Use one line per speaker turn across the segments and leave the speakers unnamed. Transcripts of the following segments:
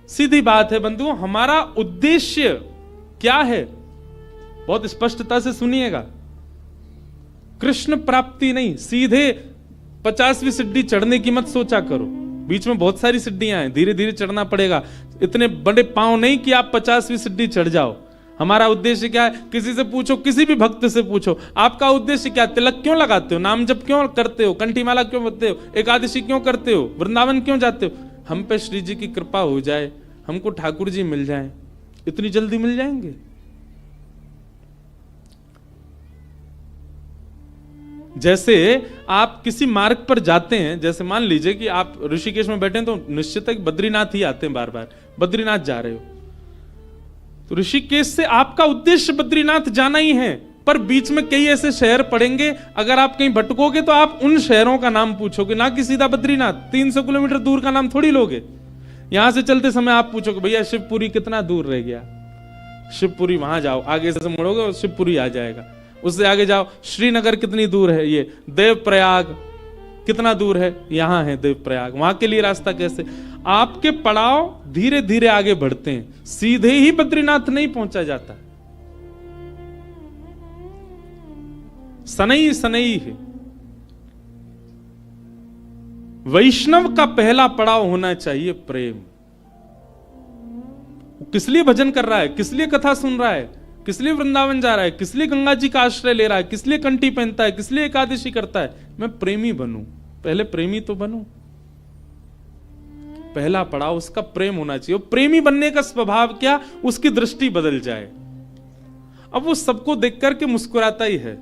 सीधी बात है बंधुओं, हमारा उद्देश्य क्या है? बहुत स्पष्टता से सुनिएगा। कृष्ण प्राप्ति नहीं, सीधे 50वीं सीढ़ी चढ़ने की मत सोचा करो। बीच में बहुत सारी सीढ़ियां हैं, धीरे धीरे चढ़ना पड़ेगा। इतने बड़े पांव नहीं कि आप 50वीं सीढ़ी चढ़ जाओ। हमारा उद्देश्य क्या है? किसी से पूछो, किसी भी भक्त से पूछो, आपका उद्देश्य क्या? तिलक क्यों लगाते हो? नाम जप क्यों करते हो? कंठी माला क्यों बदते हो? एकादशी क्यों करते हो? वृंदावन क्यों जाते हो? हम पे श्री जी की कृपा हो जाए, हमको ठाकुर जी मिल जाए। इतनी जल्दी मिल जाएंगे? जैसे आप किसी मार्ग पर जाते हैं, जैसे मान लीजिए कि आप ऋषिकेश में बैठे हैं, तो निश्चित है कि बद्रीनाथ ही आते हैं, बार बार बद्रीनाथ जा रहे हो, तो ऋषिकेश से आपका उद्देश्य बद्रीनाथ जाना ही है। पर बीच में कई ऐसे शहर पड़ेंगे, अगर आप कहीं भटकोगे तो आप उन शहरों का नाम पूछोगे, ना कि सीधा बद्रीनाथ। 300 किलोमीटर दूर का नाम थोड़ी लोगे। यहां से चलते समय आप पूछोगे, भैया शिवपुरी कितना दूर रह गया? शिवपुरी वहां जाओ, आगे से मुड़ोगे और शिवपुरी आ जाएगा। उससे आगे जाओ, श्रीनगर कितनी दूर है? ये देवप्रयाग कितना दूर है? यहां है देवप्रयाग। वहां के लिए रास्ता कैसे? आपके पड़ाव धीरे धीरे आगे बढ़ते हैं, सीधे ही बद्रीनाथ नहीं पहुंचा जाता। सनई सनई है। वैष्णव का पहला पड़ाव होना चाहिए प्रेम। किस लिए भजन कर रहा है? किस लिए कथा सुन रहा है? किस लिए वृंदावन जा रहा है? किस लिए गंगा जी का आश्रय ले रहा है? किस लिए कंठी पहनता है? किस लिए एकादशी करता है? मैं प्रेमी बनूं। पहले प्रेमी तो बनूं। पहला पड़ाव उसका प्रेम होना चाहिए। प्रेमी बनने का स्वभाव क्या? उसकी दृष्टि बदल जाए। अब वो सबको देख करके मुस्कुराता ही है।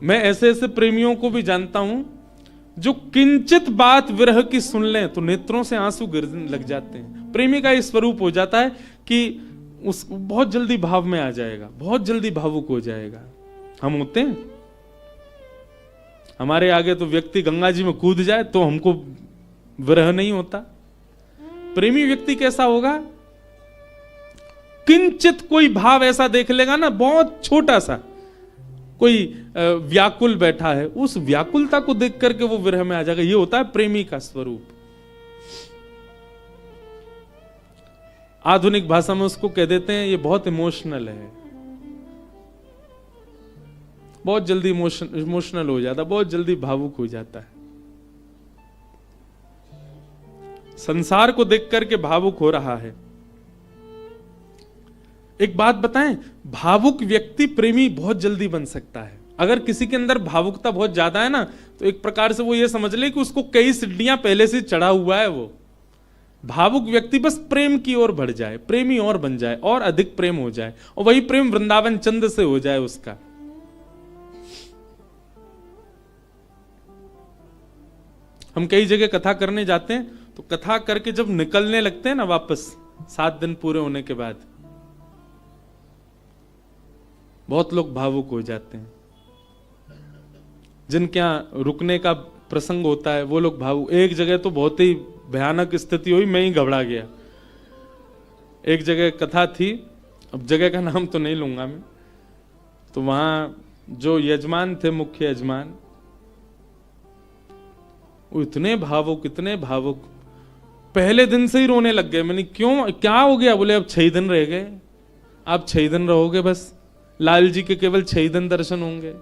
मैं ऐसे ऐसे प्रेमियों को भी जानता हूं जो किंचित बात विरह की सुन लें तो नेत्रों से आंसू गिरने लग जाते हैं। प्रेमी का ये स्वरूप हो जाता है कि उस बहुत जल्दी भाव में आ जाएगा, बहुत जल्दी भावुक हो जाएगा। हम होते हैं, हमारे आगे तो व्यक्ति गंगा जी में कूद जाए तो हमको विरह नहीं होता। प्रेमी व्यक्ति कैसा होगा? किंचित कोई भाव ऐसा देख लेगा ना, बहुत छोटा सा, कोई व्याकुल बैठा है, उस व्याकुलता को देख करके वो विरह में आ जाएगा। ये होता है प्रेमी का स्वरूप। आधुनिक भाषा में उसको कह देते हैं ये बहुत इमोशनल है, बहुत जल्दी इमोशनल हो जाता, बहुत जल्दी भावुक हो जाता है। संसार को देख करके भावुक हो रहा है। एक बात बताएं, भावुक व्यक्ति प्रेमी बहुत जल्दी बन सकता है। अगर किसी के अंदर भावुकता बहुत ज्यादा है ना, तो एक प्रकार से वो ये समझ ले कि उसको कई सीढ़ियां पहले से चढ़ा हुआ है। वो भावुक व्यक्ति बस प्रेम की ओर बढ़ जाए, प्रेमी और बन जाए, और अधिक प्रेम हो जाए, और वही प्रेम वृंदावन चंद से हो जाए उसका। हम कई जगह कथा करने जाते हैं, तो कथा करके जब निकलने लगते हैं ना वापस, 7 दिन पूरे होने के बाद, बहुत लोग भावुक हो जाते हैं। जिनके यहां रुकने का प्रसंग होता है वो लोग भावुक। एक जगह तो बहुत ही भयानक स्थिति हुई, मैं ही घबरा गया। एक जगह कथा थी, अब जगह का नाम तो नहीं लूंगा मैं, तो वहां जो यजमान थे, मुख्य यजमान, वो इतने भावुक, इतने भावुक, पहले दिन से ही रोने लग गए। मैंने क्यों, क्या हो गया? बोले अब 6 दिन रह गए, आप 6 दिन रहोगे बस, लाल जी के केवल 6 दिन दर्शन होंगे।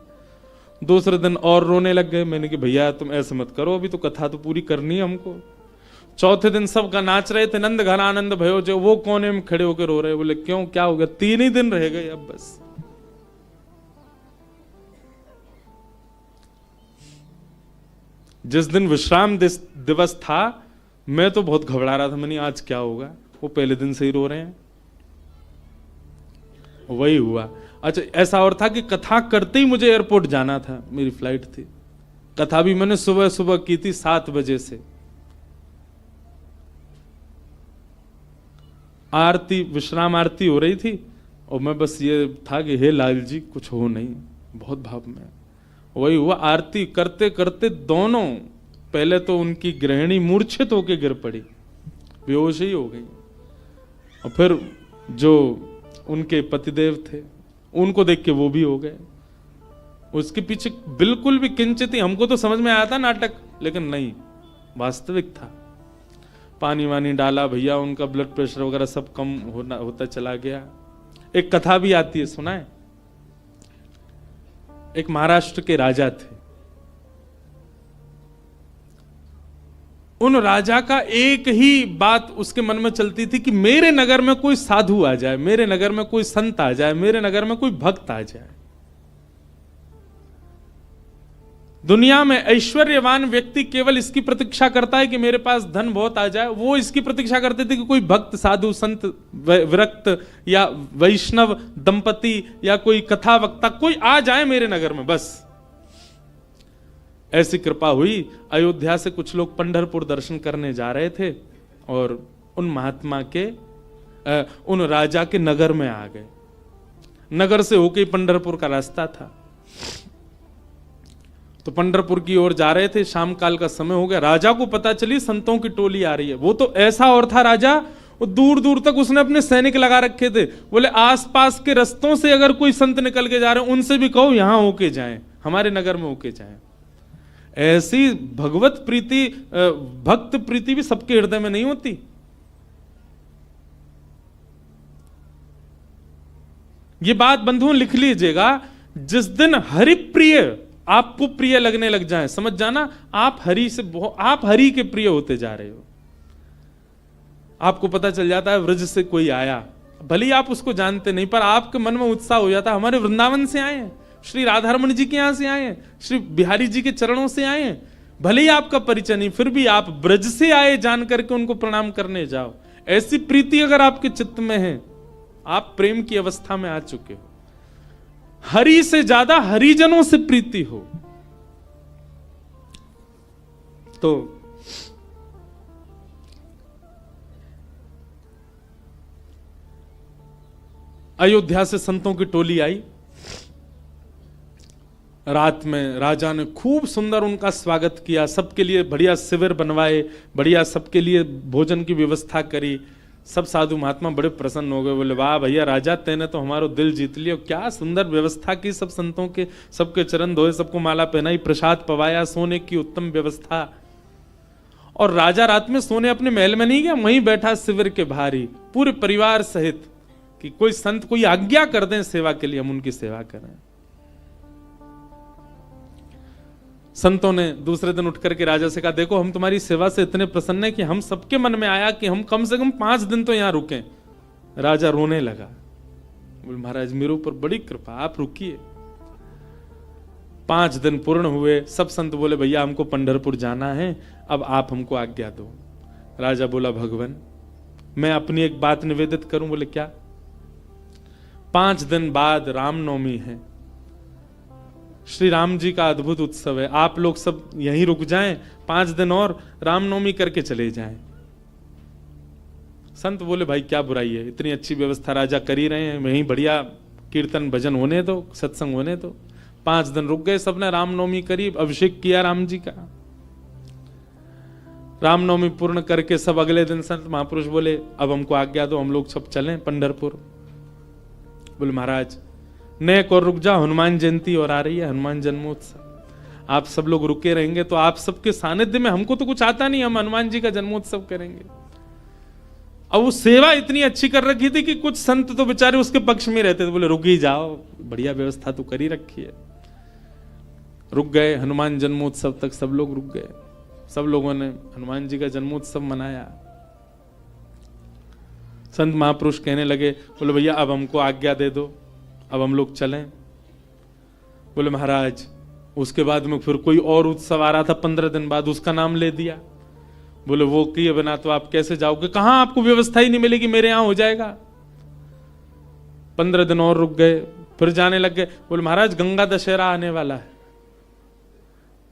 दूसरे दिन और रोने लग गए। मैंने कि भैया तुम ऐसे मत करो, अभी तो कथा तो पूरी करनी है हमको। चौथे दिन सब का नाच रहे थे, नंद घन आनंद भयो, जो वो कोने में खड़े होकर रो रहे। बोले क्यों, क्या हो गया? 3 ही दिन रह गए अब बस। जिस दिन विश्राम दिवस था, मैं तो बहुत घबरा रहा था। मैंने आज क्या होगा, वो पहले दिन से ही रो रहे हैं। वही हुआ। अच्छा, ऐसा और था कि कथा करते ही मुझे एयरपोर्ट जाना था, मेरी फ्लाइट थी। कथा भी मैंने सुबह सुबह की थी 7 बजे से। आरती, विश्राम आरती हो रही थी, और मैं बस ये था कि हे लाल जी कुछ हो नहीं, बहुत भाव में। वही हुआ। आरती करते करते दोनों, पहले तो उनकी गृहिणी मूर्छित होकर गिर पड़ी, बेहोश ही हो गई, और फिर जो उनके पतिदेव थे उनको देख के वो भी हो गए। उसके पीछे बिल्कुल भी किंचित ही, हमको तो समझ में आया था नाटक, लेकिन नहीं, वास्तविक था। पानी वानी डाला भैया, उनका ब्लड प्रेशर वगैरह सब कम होता चला गया। एक कथा भी आती है, सुना है? एक महाराष्ट्र के राजा थे। उन राजा का एक ही बात उसके मन में चलती थी कि मेरे नगर में कोई साधु आ जाए, मेरे नगर में कोई संत आ जाए, मेरे नगर में कोई भक्त आ जाए। दुनिया में ऐश्वर्यवान व्यक्ति केवल इसकी प्रतीक्षा करता है कि मेरे पास धन बहुत आ जाए। वो इसकी प्रतीक्षा करते थे कि कोई भक्त, साधु, संत, विरक्त या वैष्णव दंपति या कोई कथा वक्ता कोई आ जाए मेरे नगर में, बस। ऐसी कृपा हुई, अयोध्या से कुछ लोग पंढरपुर दर्शन करने जा रहे थे और उन महात्मा के उन राजा के नगर में आ गए। नगर से होके पंढरपुर का रास्ता था, तो पंढरपुर की ओर जा रहे थे। शाम काल का समय हो गया। राजा को पता चली संतों की टोली आ रही है। वो तो ऐसा और था राजा, वो दूर दूर तक उसने अपने सैनिक लगा रखे थे। बोले आसपास के रस्तों से अगर कोई संत निकल के जा रहे हैं, उनसे भी कहो यहां होके जाएं, हमारे नगर में होके जाएं। ऐसी भगवत प्रीति, भक्त प्रीति भी सबके हृदय में नहीं होती। ये बात बंधुओं लिख लीजिएगा, जिस दिन हरिप्रिय आपको प्रिय लगने लग जाए, समझ जाना आप हरि के प्रिय होते जा रहे हो। आपको पता चल जाता है व्रज से कोई आया, भले ही आप उसको जानते नहीं, पर आपके मन में उत्साह हो जाता है, हमारे वृंदावन से आए हैं, श्री राधारमण जी के यहां से आए हैं, श्री बिहारी जी के चरणों से आए हैं। भले ही आपका परिचय नहीं, फिर भी आप ब्रज से आए जान करके उनको प्रणाम करने जाओ। ऐसी प्रीति अगर आपके चित्त में है, आप प्रेम की अवस्था में आ चुके हो। हरि से ज्यादा हरिजनों से प्रीति हो तो अयोध्या से संतों की टोली आई। रात में राजा ने खूब सुंदर उनका स्वागत किया, सबके लिए बढ़िया शिविर बनवाए, बढ़िया सबके लिए भोजन की व्यवस्था करी। सब साधु महात्मा बड़े प्रसन्न हो गए, बोले वाह भैया राजा, तेने तो हमारो दिल जीत लिया, क्या सुंदर व्यवस्था की, सब संतों के सबके चरण धोए, सबको माला पहनाई, प्रसाद पवाया, सोने की उत्तम व्यवस्था। और राजा रात में सोने अपने महल में नहीं गया, वहीं बैठा शिविर के बाहर ही पूरे परिवार सहित, कि कोई संत कोई आज्ञा कर दें सेवा के लिए, हम उनकी सेवा करें। संतों ने दूसरे दिन उठ करके राजा से कहा, देखो हम तुम्हारी सेवा से इतने प्रसन्न हैं कि हम सबके मन में आया कि हम कम से कम 5 दिन तो यहां रुकें। राजा रोने लगा, बोले महाराज मेरे ऊपर बड़ी कृपा, आप रुकिए। 5 दिन पूर्ण हुए। सब संत बोले भैया हमको पंढरपुर जाना है, अब आप हमको आज्ञा दो। राजा बोला भगवान मैं अपनी एक बात निवेदित करूं। बोले क्या? 5 दिन बाद रामनवमी है, श्री राम जी का अद्भुत उत्सव है, आप लोग सब यहीं रुक जाएं, 5 दिन और रामनवमी करके चले जाएं। संत बोले भाई क्या बुराई है, इतनी अच्छी व्यवस्था राजा कर ही रहे हैं, वहीं बढ़िया कीर्तन भजन होने दो, सत्संग होने दो। 5 दिन रुक गए, सबने रामनवमी करी, अभिषेक किया राम जी का। रामनवमी पूर्ण करके सब अगले दिन संत महापुरुष बोले अब हमको आज्ञा दो, हम लोग सब चलें पंढरपुर। बोले महाराज नेक और रुक जा, हनुमान जयंती और आ रही है, हनुमान जन्मोत्सव, आप सब लोग रुके रहेंगे तो आप सबके सानिध्य में, हमको तो कुछ आता नहीं, हम हनुमान जी का जन्मोत्सव करेंगे। अब वो सेवा इतनी अच्छी कर रखी थी कि कुछ संत तो बेचारे उसके पक्ष में रहते थे, बोले रुक ही जाओ, बढ़िया व्यवस्था तो करी रखी है। रुक गए, हनुमान जन्मोत्सव तक सब लोग रुक गए, सब लोगों ने हनुमान जी का जन्मोत्सव मनाया। संत महापुरुष कहने लगे, बोले भैया अब हमको आज्ञा दे दो, अब हम लोग चलें। बोले महाराज उसके बाद में फिर कोई और उत्सव आ रहा था 15 दिन बाद, उसका नाम ले दिया। बोले वो किए बिना तो आप कैसे जाओगे, कहां आपको व्यवस्था ही नहीं मिलेगी, मेरे यहां हो जाएगा। 15 दिन और रुक गए, फिर जाने लग गए। बोले महाराज गंगा दशहरा आने वाला है,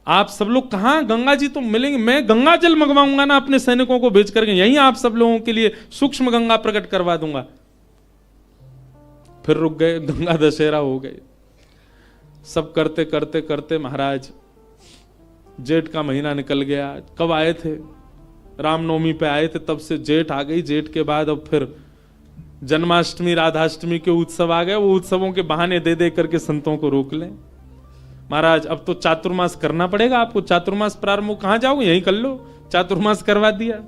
आप सब लोग कहां, गंगा जी तो मिलेंगे, मैं गंगा जल मंगवाऊंगा ना अपने सैनिकों को भेज करके, यहीं आप सब लोगों के लिए सूक्ष्म गंगा प्रकट करवा दूंगा। फिर रुक गए, गंगा दशहरा हो गए। सब करते करते करते महाराज जेठ का महीना निकल गया। कब आए थे? रामनवमी पे आए थे, तब से जेठ आ गई। जेठ के बाद अब फिर जन्माष्टमी राधाष्टमी के उत्सव आ गए। वो उत्सवों के बहाने दे दे करके संतों को रोक लें। महाराज अब तो चातुर्मास करना पड़ेगा आपको, चातुर्मास प्रारंभ, कहां जाओगे, यहीं कर लो। चातुर्मास करवा दिया।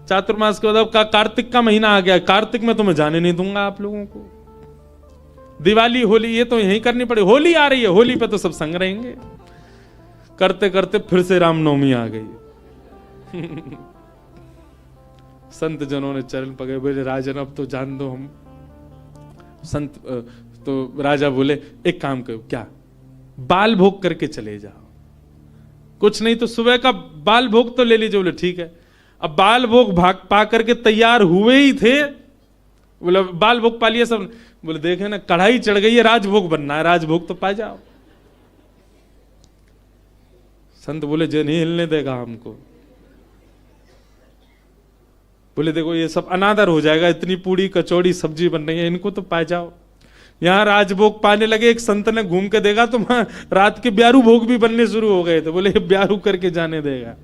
चातुर्मास के बाद कार्तिक का महीना आ गया, कार्तिक में तो मैं जाने नहीं दूंगा आप लोगों को। दिवाली होली ये तो यहीं करनी पड़े, होली आ रही है, होली पे तो सब संग रहेंगे। करते करते फिर से रामनवमी आ गई। संत जनों ने चरण पकड़े, बोले राजन अब तो जान दो हम। संत तो राजा बोले एक काम करो, क्या बाल भोग करके चले जाओ, कुछ नहीं तो सुबह का बाल भोग तो ले लीजिए। बोले ठीक है। अब बाल भोग भाग पा करके तैयार हुए ही थे, बोले बाल भोग पा लिया सब। बोले देखे ना कढ़ाई चढ़ गई है, राजभोग बनना है, राजभोग तो पा जाओ। संत बोले जे नहीं हिलने देगा हमको। बोले देखो ये सब अनादर हो जाएगा, इतनी पूड़ी कचौड़ी सब्जी बन रही है, इनको तो पा जाओ। यहां राजभोग पाने लगे, एक संत ने घूम के देखा तो वहां रात के ब्यारू भोग भी बनने शुरू हो गए थे। बोले ब्यारू करके जाने देगा।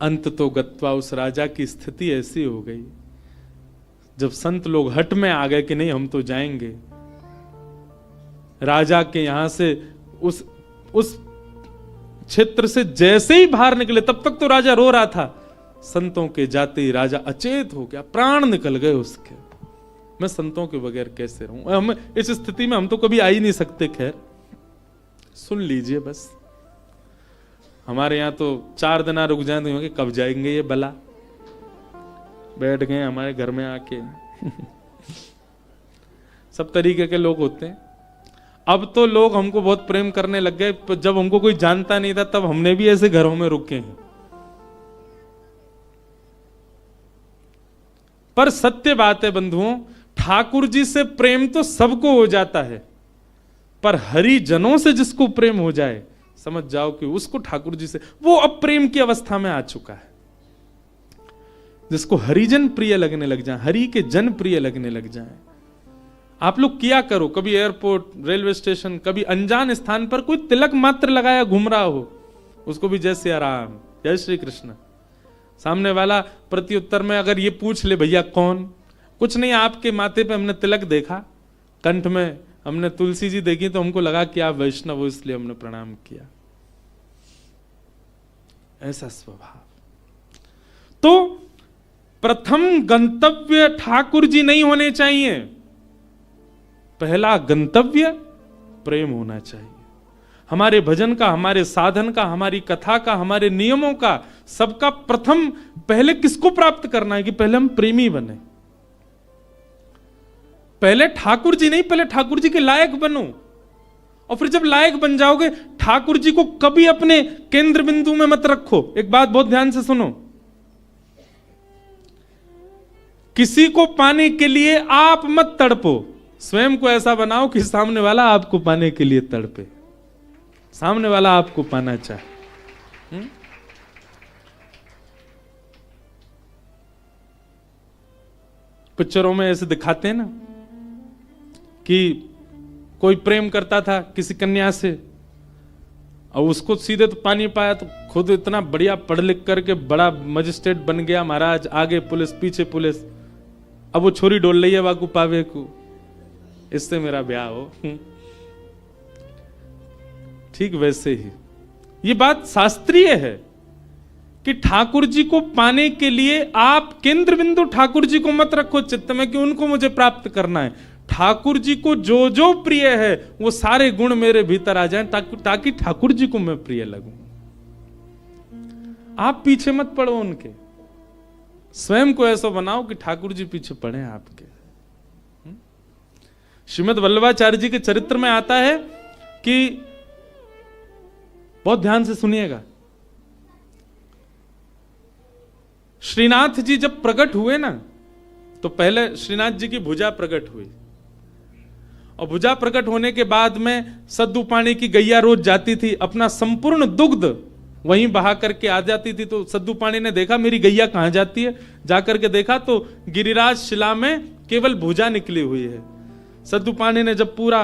अंत तो गत्वा उस राजा की स्थिति ऐसी हो गई, जब संत लोग हट में आ गए कि नहीं हम तो जाएंगे, राजा के यहां से उस क्षेत्र से जैसे ही बाहर निकले, तब तक तो राजा रो रहा था, संतों के जाते ही राजा अचेत हो गया, प्राण निकल गए उसके। मैं संतों के बगैर कैसे रहूं? हम इस स्थिति में हम तो कभी आ ही नहीं सकते। खैर सुन लीजिए, बस हमारे यहां तो 4 दिन रुक जाए तो कब जाएंगे ये बला, बैठ गए हमारे घर में आके। सब तरीके के लोग होते हैं। अब तो लोग हमको बहुत प्रेम करने लग गए, जब हमको कोई जानता नहीं था तब हमने भी ऐसे घरों में रुके हैं। पर सत्य बात है बंधुओं, ठाकुर जी से प्रेम तो सबको हो जाता है, पर हरिजनों से जिसको प्रेम हो जाए, समझ जाओ कि उसको ठाकुर जी से, वो अब प्रेम की अवस्था में आ चुका है। जिसको हरिजन प्रिय लगने लग जाए, हरि के जन प्रिय लगने लग जाए। आप लोग किया करो, कभी एयरपोर्ट, रेलवे स्टेशन, कभी अनजान स्थान पर कोई तिलक मात्र लगाया घूम रहा हो, उसको भी जय सिया राम, जय श्री कृष्ण। सामने वाला प्रत्युत्तर में अगर ये पूछ ले भैया कौन, कुछ नहीं आपके माथे पे हमने तिलक देखा, कंठ में हमने तुलसी जी देखी तो हमको लगा कि आप वैष्णव हो इसलिए हमने प्रणाम किया। ऐसा स्वभाव। तो प्रथम गंतव्य ठाकुर जी नहीं होने चाहिए, पहला गंतव्य प्रेम होना चाहिए। हमारे भजन का, हमारे साधन का, हमारी कथा का, हमारे नियमों का, सबका प्रथम पहले किसको प्राप्त करना है कि पहले हम प्रेमी बने। पहले ठाकुर जी नहीं, पहले ठाकुर जी के लायक बनो, और फिर जब लायक बन जाओगे, ठाकुर जी को कभी अपने केंद्र बिंदु में मत रखो। एक बात बहुत ध्यान से सुनो, किसी को पाने के लिए आप मत तड़पो, स्वयं को ऐसा बनाओ कि सामने वाला आपको पाने के लिए तड़पे, सामने वाला आपको पाना चाहे। पिक्चरों में ऐसे दिखाते हैं ना कि कोई प्रेम करता था किसी कन्या से और उसको सीधे तो पानी पाया, तो खुद इतना बढ़िया पढ़ लिख करके बड़ा मजिस्ट्रेट बन गया महाराज, आगे पुलिस पीछे पुलिस, अब वो छोरी डोल रही है वाकू पावे को, इससे मेरा ब्याह हो। ठीक वैसे ही ये बात शास्त्रीय है कि ठाकुर जी को पाने के लिए आप केंद्र बिंदु ठाकुर जी को मत रखो चित्त में कि उनको मुझे प्राप्त करना है। ठाकुर जी को जो जो प्रिय है वो सारे गुण मेरे भीतर आ जाएं ताकि ठाकुर जी को मैं प्रिय लगूं। आप पीछे मत पड़ो उनके, स्वयं को ऐसा बनाओ कि ठाकुर जी पीछे पड़े आपके। श्रीमद् वल्लभाचार्य जी के चरित्र में आता है कि, बहुत ध्यान से सुनिएगा, श्रीनाथ जी जब प्रकट हुए ना, तो पहले श्रीनाथ जी की भुजा प्रकट हुई, और भुजा प्रकट होने के बाद में सद्दू पानी की गैया रोज जाती थी, अपना संपूर्ण दुग्ध वहीं बहा करके आ जाती थी। तो सद्दू पानी ने देखा मेरी गैया कहां जाती है, जाकर के देखा तो गिरिराज शिला में केवल भुजा निकली हुई है। सद्दू पानी ने जब पूरा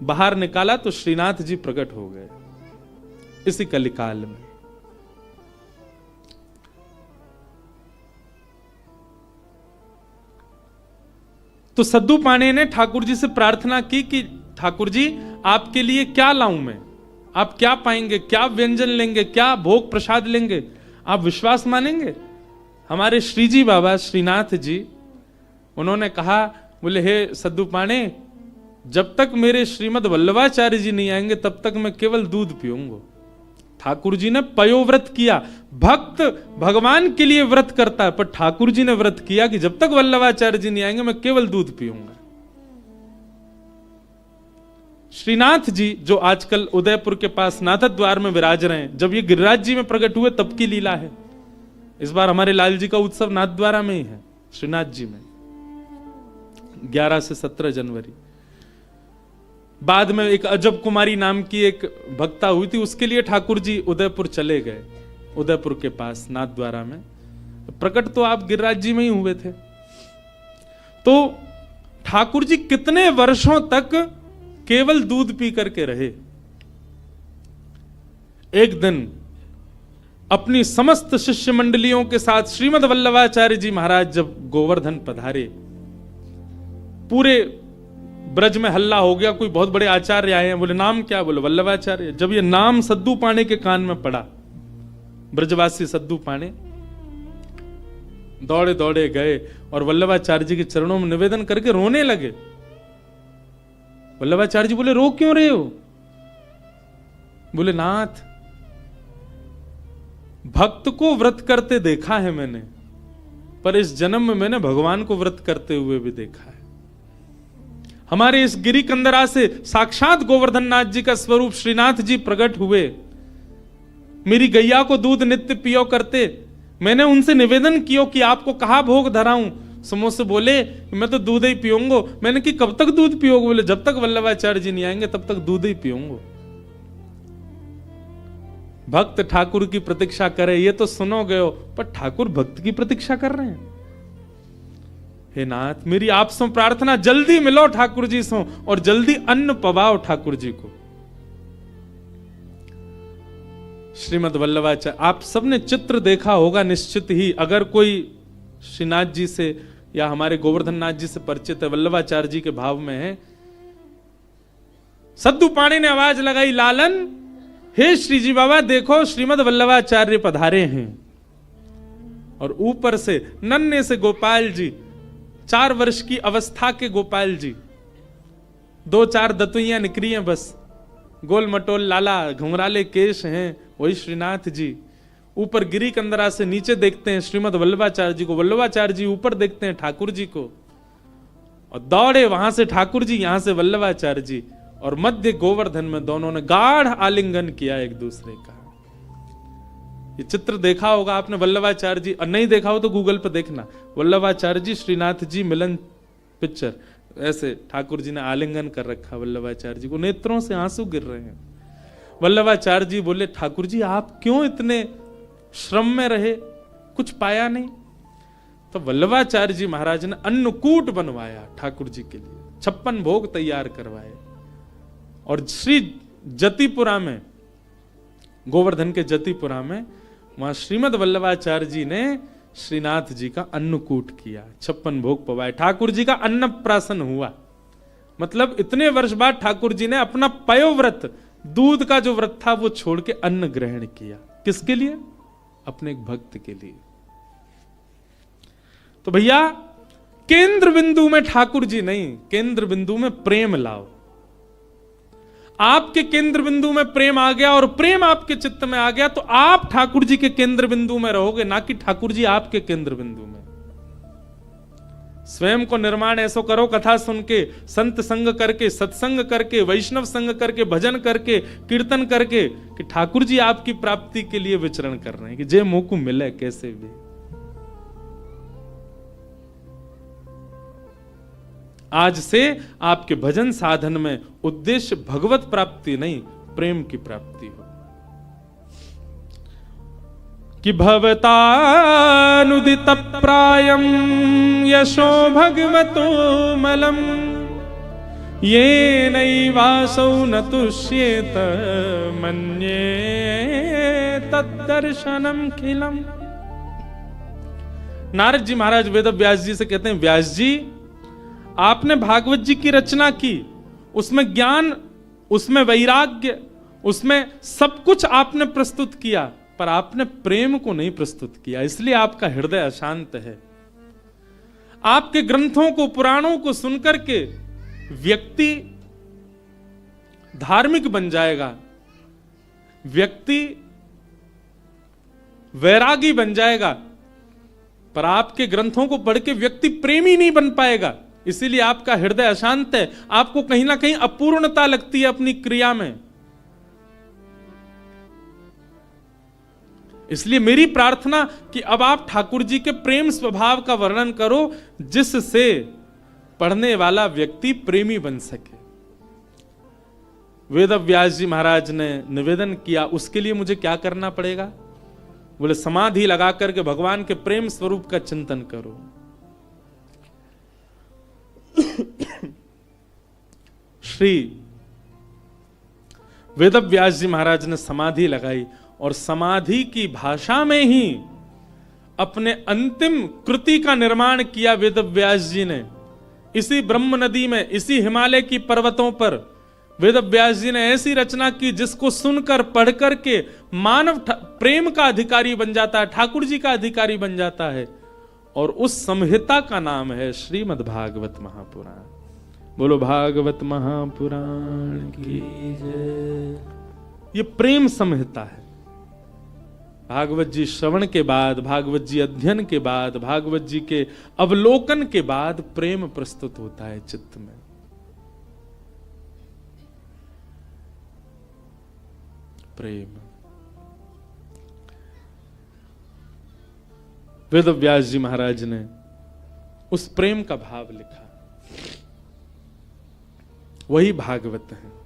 बाहर निकाला तो श्रीनाथ जी प्रकट हो गए इसी कलिकाल में। तो सद्दू पानी ने ठाकुर जी से प्रार्थना की कि ठाकुर जी आपके लिए क्या लाऊं मैं, आप क्या पाएंगे, क्या व्यंजन लेंगे, क्या भोग प्रसाद लेंगे, आप विश्वास मानेंगे? हमारे श्रीजी बाबा श्रीनाथ जी, उन्होंने कहा, बोले हे सद्दू पाणे, जब तक मेरे श्रीमद वल्लभाचार्य जी नहीं आएंगे तब तक मैं केवल दूध पीऊंगा। ठाकुर जी ने पयोव्रत किया। भक्त भगवान के लिए व्रत करता है, पर ठाकुर जी ने व्रत किया कि जब तक वल्लभाचार्य जी नहीं आएंगे मैं केवल दूध पीऊंगा। श्रीनाथ जी जो आजकल उदयपुर के पास नाथद्वार में विराज रहे हैं, जब ये गिरिराज जी में प्रकट हुए तब की लीला है। इस बार हमारे लाल जी का उत्सव नाथद्वारा में ही है, श्रीनाथ जी में, 11 से 17 जनवरी। बाद में एक अजब कुमारी नाम की एक भक्ता हुई थी, उसके लिए ठाकुर जी उदयपुर चले गए, उदयपुर के पास नाथद्वारा में। प्रकट तो आप गिरिराज जी में ही हुए थे। तो ठाकुर जी कितने वर्षों तक केवल दूध पी करके रहे। एक दिन अपनी समस्त शिष्य मंडलियों के साथ श्रीमद वल्लभाचार्य जी महाराज जब गोवर्धन पधारे, पूरे ब्रज में हल्ला हो गया, कोई बहुत बड़े आचार्य आए हैं। बोले नाम क्या? बोले वल्लभाचार्य। जब ये नाम सद्दू पाणे के कान में पड़ा, ब्रजवासी सद्दू पाणे दौड़े दौड़े गए और वल्लभाचार्य जी के चरणों में निवेदन करके रोने लगे। वल्लभाचार्य जी बोले रो क्यों रहे हो? बोले नाथ, भक्त को व्रत करते देखा है मैंने, पर इस जन्म में मैंने भगवान को व्रत करते हुए भी देखा है। हमारे इस गिरी कंदरा से साक्षात गोवर्धन नाथ जी का स्वरूप श्रीनाथ जी प्रकट हुए। मेरी गैया को दूध नित्य पियो करते, मैंने उनसे निवेदन किया कि आपको कहा भोग धराऊं। समोसे बोले मैं तो दूध ही पीऊंगा। मैंने कि कब तक दूध पियोगे? बोले जब तक वल्लभाचार्य जी नहीं आएंगे तब तक दूध ही पीऊंगा। भक्त ठाकुर की प्रतीक्षा करे ये तो सुनोगे हो, पर ठाकुर भक्त की प्रतीक्षा कर रहे हैं। हे नाथ, मेरी आपसे प्रार्थना, जल्दी मिलो ठाकुर जी से और जल्दी अन्न पवाओ ठाकुर जी को। श्रीमद वल्लभाचार्य, आप सबने चित्र देखा होगा निश्चित ही, अगर कोई श्रीनाथ जी से या हमारे गोवर्धन नाथ जी से परिचित है, वल्लभाचार्य जी के भाव में है। सद्दू पाणे ने आवाज लगाई, लालन, हे श्रीजी बाबा देखो श्रीमद वल्लभाचार्य पधारे हैं। और ऊपर से नन्हे से गोपाल जी, 4 वर्ष की अवस्था के गोपाल जी, 2-4 दतुइयां निकली हैं बस, गोल मटोल लाला, घुंघराले केश हैं, वही श्रीनाथ जी। ऊपर गिरी कंदरा से नीचे देखते हैं श्रीमद वल्लभाचार्य जी को, वल्लभाचार्य जी ऊपर देखते हैं ठाकुर जी को, और दौड़े वहां से ठाकुर जी, यहां से वल्लभाचार्य जी, और मध्य गोवर्धन में दोनों ने गाढ़ आलिंगन किया एक दूसरे का। ये चित्र देखा होगा आपने वल्लभाचार्य जी, और नहीं देखा हो तो गूगल पर देखना, वल्लभाचार्य जी श्रीनाथ जी मिलन पिक्चर, ऐसे ठाकुर जी ने आलिंगन कर रखा वल्लभाचार्य जी को, नेत्रों से आंसू गिर रहे हैं। वल्लभाचार्य जी बोले ठाकुर जी आप क्यों इतने श्रम में रहे, कुछ पाया नहीं? तो वल्लभाचार्य जी महाराज ने अन्नकूट बनवाया ठाकुर जी के लिए, 56 भोग तैयार करवाए, और श्री जतिपुरा में, गोवर्धन के जतिपुरा में, वहां श्रीमद वल्लभाचार्य जी ने श्रीनाथ जी का अन्नकूट किया, 56 भोग पवाए, ठाकुर जी का अन्नप्राशन हुआ। मतलब इतने वर्ष बाद ठाकुर जी ने अपना पयोव्रत, दूध का जो व्रत था वो छोड़ के अन्न ग्रहण किया। किसके लिए? अपने एक भक्त के लिए। तो भैया केंद्र बिंदु में ठाकुर जी नहीं, केंद्र बिंदु में प्रेम लाओ। आपके केंद्र बिंदु में प्रेम आ गया और प्रेम आपके चित्त में आ गया तो आप ठाकुर जी के केंद्र बिंदु में रहोगे, ना कि ठाकुर जी आपके केंद्र बिंदु में। स्वयं को निर्माण ऐसो करो, कथा सुन के, संत संग करके, सत्संग करके, वैष्णव संग करके, भजन करके, कीर्तन करके, कि ठाकुर जी आपकी प्राप्ति के लिए विचरण कर रहे हैं, कि जे मुंह को मिले कैसे भी। आज से आपके भजन साधन में उद्देश्य भगवत प्राप्ति नहीं, प्रेम की प्राप्ति हो। कि भवतानुदित प्रायम यशो भगवतो मलम ये नैवासौ न तुष्येत मन्ये तद्दर्शनम खिलम। नारद जी महाराज वेद व्यास जी से कहते हैं, व्यास जी आपने भागवत जी की रचना की, उसमें ज्ञान, उसमें वैराग्य उसमें सब कुछ आपने प्रस्तुत किया, पर आपने प्रेम को नहीं प्रस्तुत किया, इसलिए आपका हृदय अशांत है। आपके ग्रंथों को, पुराणों को सुनकर के व्यक्ति धार्मिक बन जाएगा, व्यक्ति वैरागी बन जाएगा, पर आपके ग्रंथों को पढ़ के व्यक्ति प्रेमी नहीं बन पाएगा। इसीलिए आपका हृदय अशांत है, आपको कहीं ना कहीं अपूर्णता लगती है अपनी क्रिया में। इसलिए मेरी प्रार्थना कि अब आप ठाकुर जी के प्रेम स्वभाव का वर्णन करो, जिससे पढ़ने वाला व्यक्ति प्रेमी बन सके। वेद व्यास जी महाराज ने निवेदन किया, उसके लिए मुझे क्या करना पड़ेगा? बोले समाधि लगा करके भगवान के प्रेम स्वरूप का चिंतन करो। श्री वेद व्यास जी महाराज ने समाधि लगाई और समाधि की भाषा में ही अपने अंतिम कृति का निर्माण किया वेद व्यास जी ने। इसी ब्रह्म नदी में, इसी हिमालय की पर्वतों पर वेद व्यास जी ने ऐसी रचना की जिसको सुनकर पढ़कर के मानव प्रेम का अधिकारी बन जाता है, ठाकुर जी का अधिकारी बन जाता है। और उस संहिता का नाम है श्रीमद् भागवत महापुराण। बोलो भागवत महापुराण की जय। ये प्रेम संहिता है। भागवत जी श्रवण के बाद, भागवत जी अध्ययन के बाद, भागवत जी के अवलोकन के बाद प्रेम प्रस्तुत होता है चित्त में। प्रेम। वेद व्यास जी महाराज ने उस प्रेम का भाव लिखा, वही भागवत है।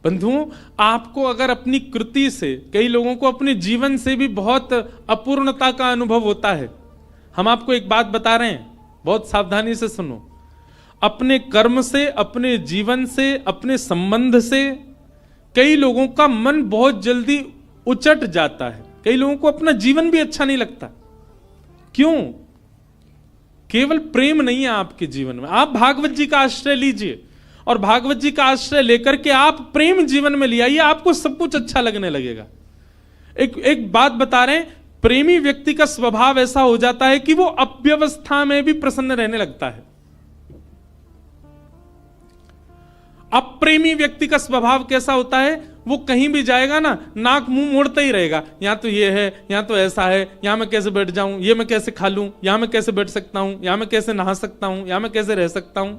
बंधुओं, आपको अगर अपनी कृति से, कई लोगों को अपने जीवन से भी बहुत अपूर्णता का अनुभव होता है। हम आपको एक बात बता रहे हैं, बहुत सावधानी से सुनो। अपने कर्म से, अपने जीवन से, अपने संबंध से कई लोगों का मन बहुत जल्दी उचट जाता है। कई लोगों को अपना जीवन भी अच्छा नहीं लगता। क्यों? केवल प्रेम नहीं है आपके जीवन में। आप भागवत जी का आश्रय लीजिए और भागवत जी का आश्रय लेकर के आप प्रेम जीवन में ले आइए, आपको सब कुछ अच्छा लगने लगेगा। एक बात बता रहे हैं, प्रेमी व्यक्ति का स्वभाव ऐसा हो जाता है कि वो अव्यवस्था में भी प्रसन्न रहने लगता है। अप्रेमी व्यक्ति का स्वभाव कैसा होता है? वो कहीं भी जाएगा ना, नाक मुंह मोड़ता ही रहेगा। यहां तो ये है, यहां तो ऐसा है, यहां मैं कैसे बैठ जाऊं, ये मैं कैसे खा लूं, यहां मैं कैसे बैठ सकता हूं, यहां मैं कैसे नहा सकता हूं, यहां मैं कैसे रह सकता हूं,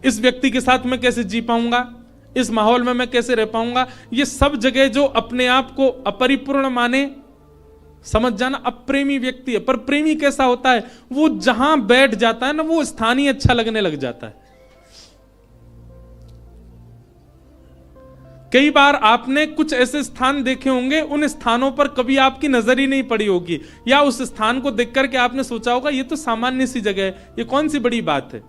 इस व्यक्ति के साथ मैं कैसे जी पाऊंगा, इस माहौल में मैं कैसे रह पाऊंगा। ये सब जगह जो अपने आप को अपरिपूर्ण माने, समझ जाना अप्रेमी व्यक्ति है। पर प्रेमी कैसा होता है? वो जहां बैठ जाता है ना, वो स्थान ही अच्छा लगने लग जाता है। कई बार आपने कुछ ऐसे स्थान देखे होंगे, उन स्थानों पर कभी आपकी नजर ही नहीं पड़ी होगी, या उस स्थान को देख करके आपने सोचा होगा ये तो सामान्य सी जगह है, ये कौन सी बड़ी बात है।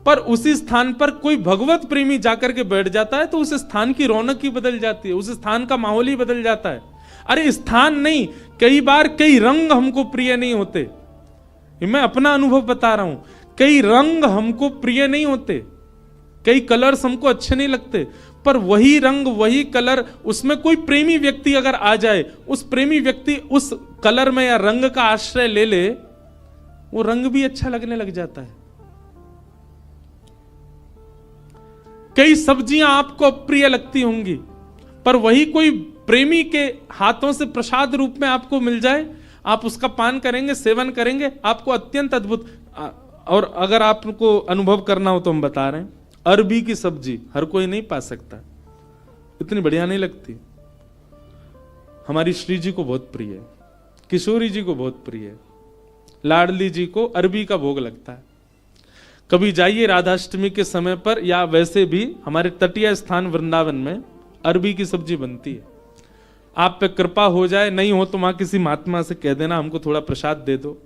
पर उसी स्थान पर कोई भगवत प्रेमी जाकर के बैठ जाता है तो उस स्थान की रौनक ही बदल जाती है, उस स्थान का माहौल ही बदल जाता है। अरे स्थान नहीं, कई बार कई रंग हमको प्रिय नहीं होते। मैं अपना अनुभव बता रहा हूं, कई रंग हमको प्रिय नहीं होते, कई कलर्स हमको अच्छे नहीं लगते, पर वही रंग, वही कलर, उसमें कोई प्रेमी व्यक्ति अगर आ जाए, उस प्रेमी व्यक्ति उस कलर में या रंग का आश्रय ले ले, वो रंग भी अच्छा लगने लग जाता है। कई सब्जियां आपको अप्रिय लगती होंगी, पर वही कोई प्रेमी के हाथों से प्रसाद रूप में आपको मिल जाए, आप उसका पान करेंगे, सेवन करेंगे, आपको अत्यंत अद्भुत। और अगर आपको अनुभव करना हो तो हम बता रहे हैं, अरबी की सब्जी हर कोई नहीं पा सकता, इतनी बढ़िया नहीं लगती। हमारी श्री जी को बहुत प्रिय है, किशोरी जी को बहुत प्रिय है, लाडली जी को अरबी का भोग लगता है। कभी जाइए राधाष्टमी के समय पर, या वैसे भी हमारे तटीय स्थान वृंदावन में अरबी की सब्जी बनती है। आप पे कृपा हो जाए, नहीं हो तो वहां किसी महात्मा से कह देना हमको थोड़ा प्रसाद दे दो,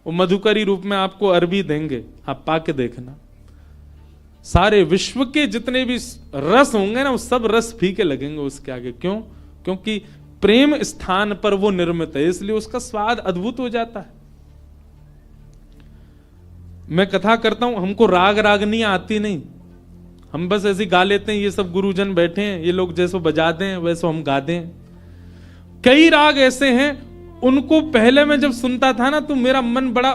वो मधुकरी रूप में आपको अरबी देंगे, आप पाके देखना। सारे विश्व के जितने भी रस होंगे ना, वो सब रस फीके लगेंगे उसके आगे। क्यों? क्योंकि प्रेम स्थान पर वो निर्मित है, इसलिए उसका स्वाद अद्भुत हो जाता है। मैं कथा करता हूं, हमको राग रागनी आती नहीं, हम बस ऐसे गा लेते हैं, ये सब गुरुजन बैठे हैं, ये लोग जैसो बजा दें वैसो हम गा दें। कई राग ऐसे हैं, उनको पहले मैं जब सुनता था ना तो मेरा मन बड़ा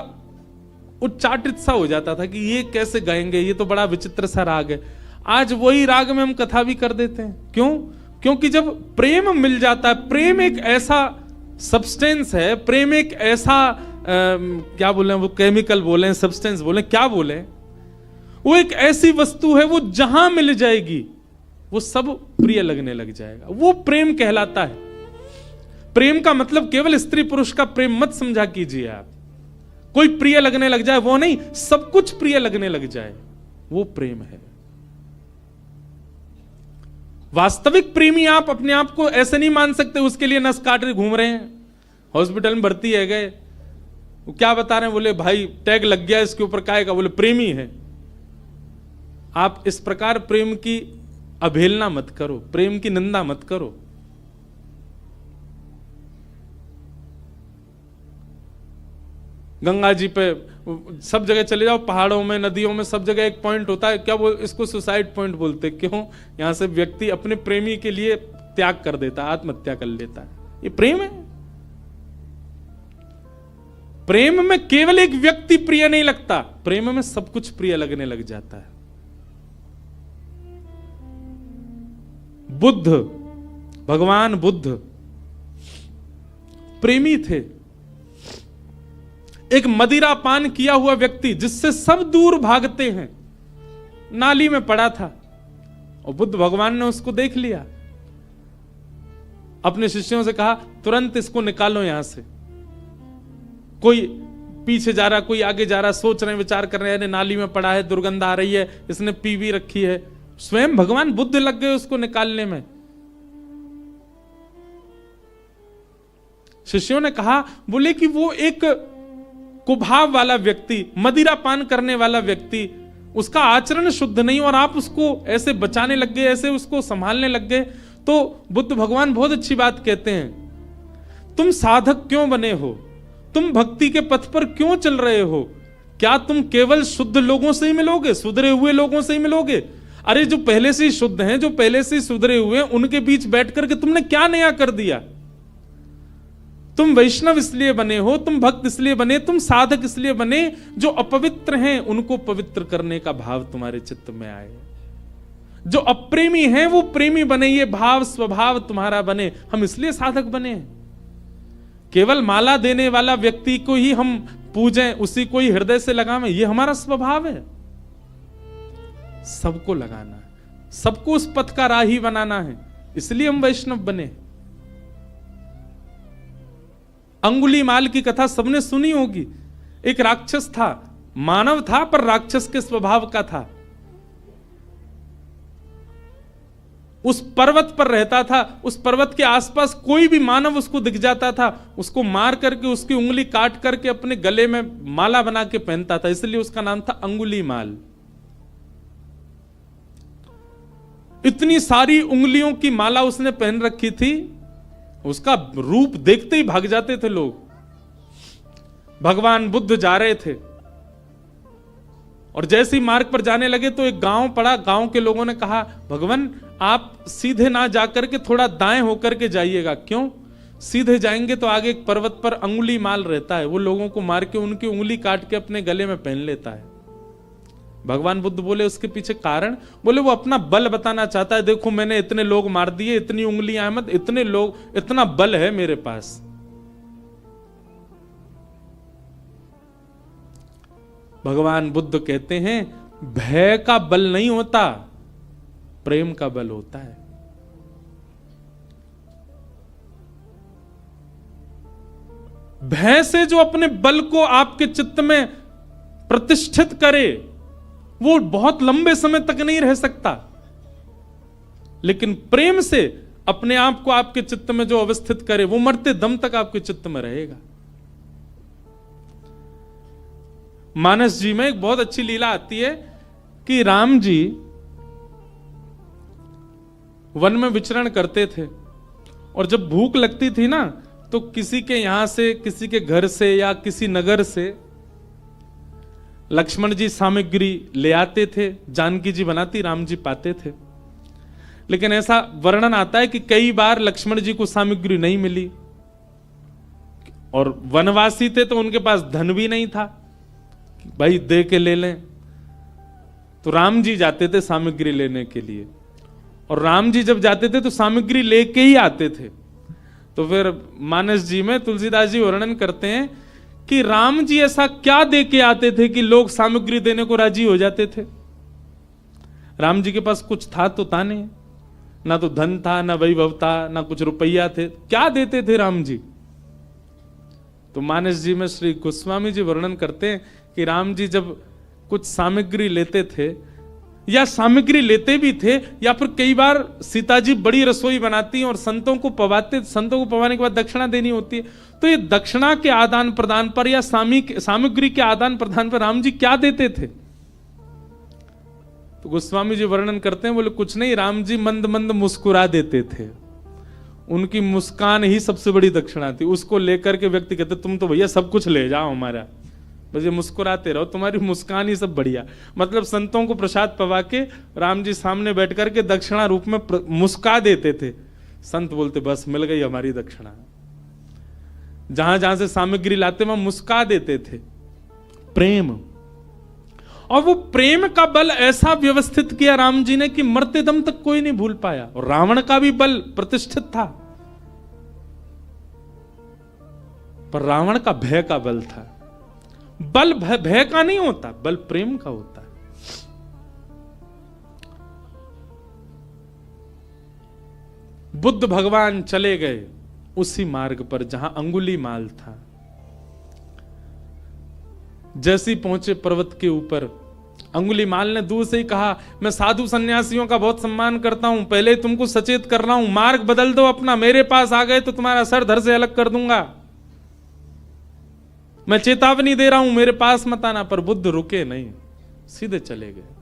उच्चाटित सा हो जाता था कि ये कैसे गाएंगे, ये तो बड़ा विचित्र सा राग है। आज वही राग में हम कथा भी कर देते हैं। क्यों? क्योंकि जब प्रेम मिल जाता है, प्रेम एक ऐसा सब्सटेंस है, प्रेम एक ऐसा क्या बोले वो, केमिकल बोले, सब्सटेंस बोले, क्या बोले, वो एक ऐसी वस्तु है, वो जहां मिल जाएगी वो सब प्रिय लगने लग जाएगा। वो प्रेम कहलाता है। प्रेम का मतलब केवल स्त्री पुरुष का प्रेम मत समझा कीजिए आप। कोई प्रिय लगने लग जाए वो नहीं, सब कुछ प्रिय लगने लग जाए, वो प्रेम है। वास्तविक प्रेमी आप अपने आप को ऐसे नहीं मान सकते, उसके लिए नस काट रहे घूम रहे हैं, हॉस्पिटल में भर्ती है गए, वो क्या बता रहे हैं, बोले भाई टैग लग गया इसके ऊपर, काहे का, बोले प्रेमी है। आप इस प्रकार प्रेम की अवहेलना मत करो, प्रेम की निंदा मत करो। गंगा जी पे सब जगह चले जाओ, पहाड़ों में, नदियों में, सब जगह एक पॉइंट होता है, क्या बोल, इसको सुसाइड पॉइंट बोलते। क्यों? यहां से व्यक्ति अपने प्रेमी के लिए त्याग कर देता है, आत्महत्या कर लेता है। ये प्रेम है। प्रेम में केवल एक व्यक्ति प्रिय नहीं लगता, प्रेम में सब कुछ प्रिय लगने लग जाता है। बुद्ध, भगवान बुद्ध प्रेमी थे। एक मदिरा पान किया हुआ व्यक्ति जिससे सब दूर भागते हैं, नाली में पड़ा था और बुद्ध भगवान ने उसको देख लिया। अपने शिष्यों से कहा तुरंत इसको निकालो यहां से। कोई पीछे जा रहा, कोई आगे जा रहा, सोच रहे हैं, विचार कर रहे हैं, नाली में पड़ा है, दुर्गंध आ रही है, इसने पी भी रखी है। स्वयं भगवान बुद्ध लग गए उसको निकालने में। शिष्यों ने कहा, बोले कि वो एक कुभाव वाला व्यक्ति, मदिरा पान करने वाला व्यक्ति, उसका आचरण शुद्ध नहीं, और आप उसको ऐसे बचाने लग गए, ऐसे उसको संभालने लग गए। तो बुद्ध भगवान बहुत अच्छी बात कहते हैं, तुम साधक क्यों बने हो, तुम भक्ति के पथ पर क्यों चल रहे हो? क्या तुम केवल शुद्ध लोगों से ही मिलोगे, सुधरे हुए लोगों से ही मिलोगे? अरे जो पहले से ही शुद्ध हैं, जो पहले से ही सुधरे हुए हैं, उनके बीच बैठ करके तुमने क्या नया कर दिया? तुम वैष्णव इसलिए बने हो, तुम भक्त इसलिए बने, तुम साधक इसलिए बने, जो अपवित्र हैं उनको पवित्र करने का भाव तुम्हारे चित्त में आए। जो अप्रेमी हैं वो प्रेमी बने, ये भाव स्वभाव तुम्हारा बने। हम इसलिए साधक बने। केवल माला देने वाला व्यक्ति को ही हम पूजें, उसी को ही हृदय से लगावें, ये हमारा स्वभाव है। सबको लगाना है, सबको उस पथ का राही बनाना है, इसलिए हम वैष्णव बने। अंगुलीमाल की कथा सबने सुनी होगी। एक राक्षस था, मानव था पर राक्षस के स्वभाव का था। उस पर्वत पर रहता था, उस पर्वत के आसपास कोई भी मानव उसको दिख जाता था, उसको मार करके उसकी उंगली काट करके अपने गले में माला बना के पहनता था, इसलिए उसका नाम था अंगुलीमाल। इतनी सारी उंगलियों की माला उसने पहन रखी थी, उसका रूप देखते ही भाग जाते थे लोग। भगवान बुद्ध जा रहे थे और जैसे ही मार्ग पर जाने लगे तो एक गांव पड़ा। गांव के लोगों ने कहा, भगवान आप सीधे ना जाकर के थोड़ा दाएं होकर के जाइएगा। क्यों? सीधे जाएंगे तो आगे एक पर्वत पर अंगुलीमाल रहता है, वो लोगों को मार के उनकी उंगली काट के अपने गले में पहन लेता है। भगवान बुद्ध बोले उसके पीछे कारण, बोले वो अपना बल बताना चाहता है, देखो मैंने इतने लोग मार दिए, इतनी उंगलियां मत, इतने लोग, इतना बल है मेरे पास। भगवान बुद्ध कहते हैं भय का बल नहीं होता, प्रेम का बल होता है। भय से जो अपने बल को आपके चित्त में प्रतिष्ठित करे वो बहुत लंबे समय तक नहीं रह सकता, लेकिन प्रेम से अपने आप को आपके चित्त में जो अवस्थित करे वो मरते दम तक आपके चित्त में रहेगा। मानस जी में एक बहुत अच्छी लीला आती है कि राम जी वन में विचरण करते थे और जब भूख लगती थी ना तो किसी के यहां से, किसी के घर से या किसी नगर से लक्ष्मण जी सामग्री ले आते थे, जानकी जी बनाती, राम जी पाते थे। लेकिन ऐसा वर्णन आता है कि कई बार लक्ष्मण जी को सामग्री नहीं मिली, और वनवासी थे तो उनके पास धन भी नहीं था, भाई दे के ले लें। तो राम जी जाते थे सामग्री लेने के लिए, और राम जी जब जाते थे तो सामग्री लेके ही आते थे। तो फिर मानस जी में तुलसीदास जी वर्णन करते हैं कि राम जी ऐसा क्या दे के आते थे कि लोग सामग्री देने को राजी हो जाते थे। राम जी के पास कुछ था तो था नहीं, ना तो धन था, ना वैभव था, ना कुछ रुपया थे, क्या देते थे राम जी। तो मानस जी में श्री गोस्वामी जी वर्णन करते हैं कि राम जी जब कुछ सामग्री लेते थे, या सामग्री लेते भी थे, या फिर कई बार सीता जी बड़ी रसोई बनाती हैं और संतों को पवाते, संतों को पवाने के बाद दक्षिणा देनी होती है, तो ये दक्षिणा के आदान प्रदान पर या सामग्री के आदान प्रदान पर राम जी क्या देते थे। तो गोस्वामी जी वर्णन करते हैं, बोले कुछ नहीं, राम जी मंद मंद मुस्कुरा देते थे, उनकी मुस्कान ही सबसे बड़ी दक्षिणा थी। उसको लेकर के व्यक्ति कहते तुम तो भैया सब कुछ ले जाओ हमारा, बस ये मुस्कुराते रहो, तुम्हारी मुस्कान ही सब बढ़िया। मतलब संतों को प्रसाद पवा के राम जी सामने बैठ करके दक्षिणा रूप में मुस्का देते थे। संत बोलते बस मिल गई हमारी दक्षिणा। जहां जहां से सामग्री लाते वहां मुस्का देते थे। प्रेम, और वो प्रेम का बल ऐसा व्यवस्थित किया राम जी ने कि मरते दम तक कोई नहीं भूल पाया। और रावण का भी बल प्रतिष्ठित था, पर रावण का भय का बल था। बल भय का नहीं होता, बल प्रेम का होता है। बुद्ध भगवान चले गए उसी मार्ग पर जहां अंगुलीमाल था। जैसे ही पहुंचे पर्वत के ऊपर, अंगुलीमाल ने दूर से ही कहा मैं साधु सन्यासियों का बहुत सम्मान करता हूं, पहले तुमको सचेत कर रहा हूं, मार्ग बदल दो अपना, मेरे पास आ गए तो तुम्हारा सर धड़ से अलग कर दूंगा। मैं चेतावनी दे रहा हूं, मेरे पास मत आना। पर बुद्ध रुके नहीं, सीधे चले गए।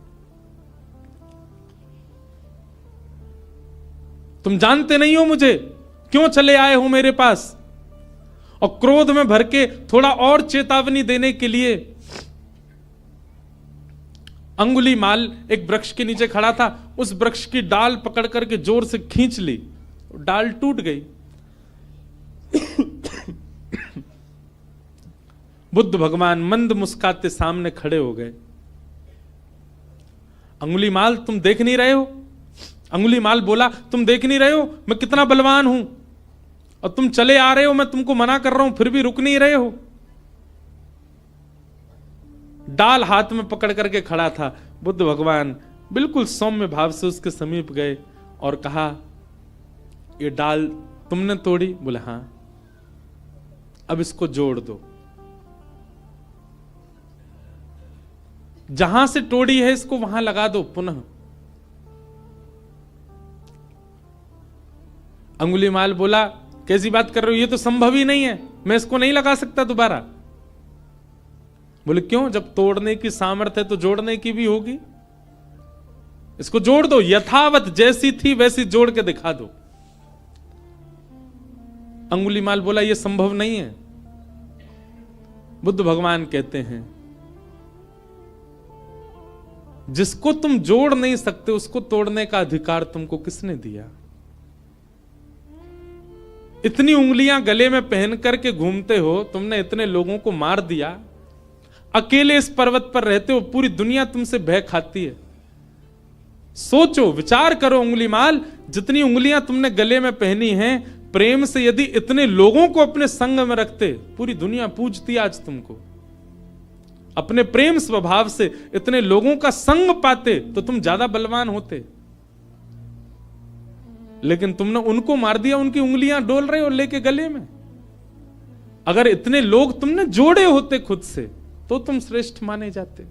तुम जानते नहीं हो मुझे, क्यों चले आए हो मेरे पास। और क्रोध में भर के थोड़ा और चेतावनी देने के लिए अंगुलीमाल एक वृक्ष के नीचे खड़ा था, उस वृक्ष की डाल पकड़ करके जोर से खींच ली, डाल टूट गई। बुद्ध भगवान मंद मुस्काते सामने खड़े हो गए। अंगुलीमाल तुम देख नहीं रहे हो। अंगुलीमाल बोला तुम देख नहीं रहे हो मैं कितना बलवान हूं, और तुम चले आ रहे हो, मैं तुमको मना कर रहा हूं फिर भी रुक नहीं रहे हो। डाल हाथ में पकड़ करके खड़ा था। बुद्ध भगवान बिल्कुल सौम्य भाव से उसके समीप गए और कहा ये डाल तुमने तोड़ी? बोले हां। अब इसको जोड़ दो, जहां से तोड़ी है इसको वहां लगा दो पुनः। अंगुलीमाल बोला कैसी बात कर रहे हो, ये तो संभव ही नहीं है, मैं इसको नहीं लगा सकता दोबारा। बोले क्यों, जब तोड़ने की सामर्थ्य है तो जोड़ने की भी होगी। इसको जोड़ दो, यथावत जैसी थी वैसी जोड़ के दिखा दो। अंगुलीमाल बोला यह संभव नहीं है। बुद्ध भगवान कहते हैं जिसको तुम जोड़ नहीं सकते उसको तोड़ने का अधिकार तुमको किसने दिया। इतनी उंगलियां गले में पहन करके घूमते हो, तुमने इतने लोगों को मार दिया, अकेले इस पर्वत पर रहते हो, पूरी दुनिया तुमसे भय खाती है। सोचो, विचार करो अंगुलीमाल, जितनी उंगलियां तुमने गले में पहनी हैं, प्रेम से यदि इतने लोगों को अपने संग में रखते, पूरी दुनिया पूजती आज तुमको। अपने प्रेम स्वभाव से इतने लोगों का संग पाते तो तुम ज्यादा बलवान होते, लेकिन तुमने उनको मार दिया, उनकी उंगलियां डोल रहे हो लेके गले में। अगर इतने लोग तुमने जोड़े होते खुद से तो तुम श्रेष्ठ माने जाते।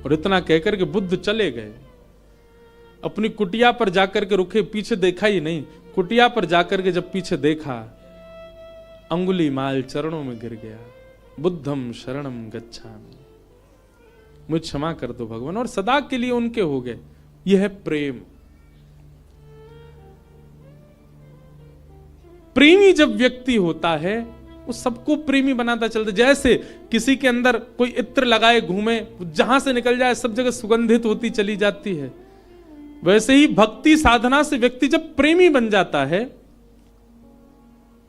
और इतना कहकर के बुद्ध चले गए। अपनी कुटिया पर जाकर के रुके, पीछे देखा ही नहीं। कुटिया पर जाकर के जब पीछे देखा, अंगुलीमाल चरणों में गिर गया। बुद्धम शरणम गच्छामि, मुझे क्षमा कर दो भगवान, और सदा के लिए उनके हो गए। यह है प्रेम। प्रेमी जब व्यक्ति होता है वो सबको प्रेमी बनाता चलता। जैसे किसी के अंदर कोई इत्र लगाए घूमे, जहां से निकल जाए सब जगह सुगंधित होती चली जाती है, वैसे ही भक्ति साधना से व्यक्ति जब प्रेमी बन जाता है,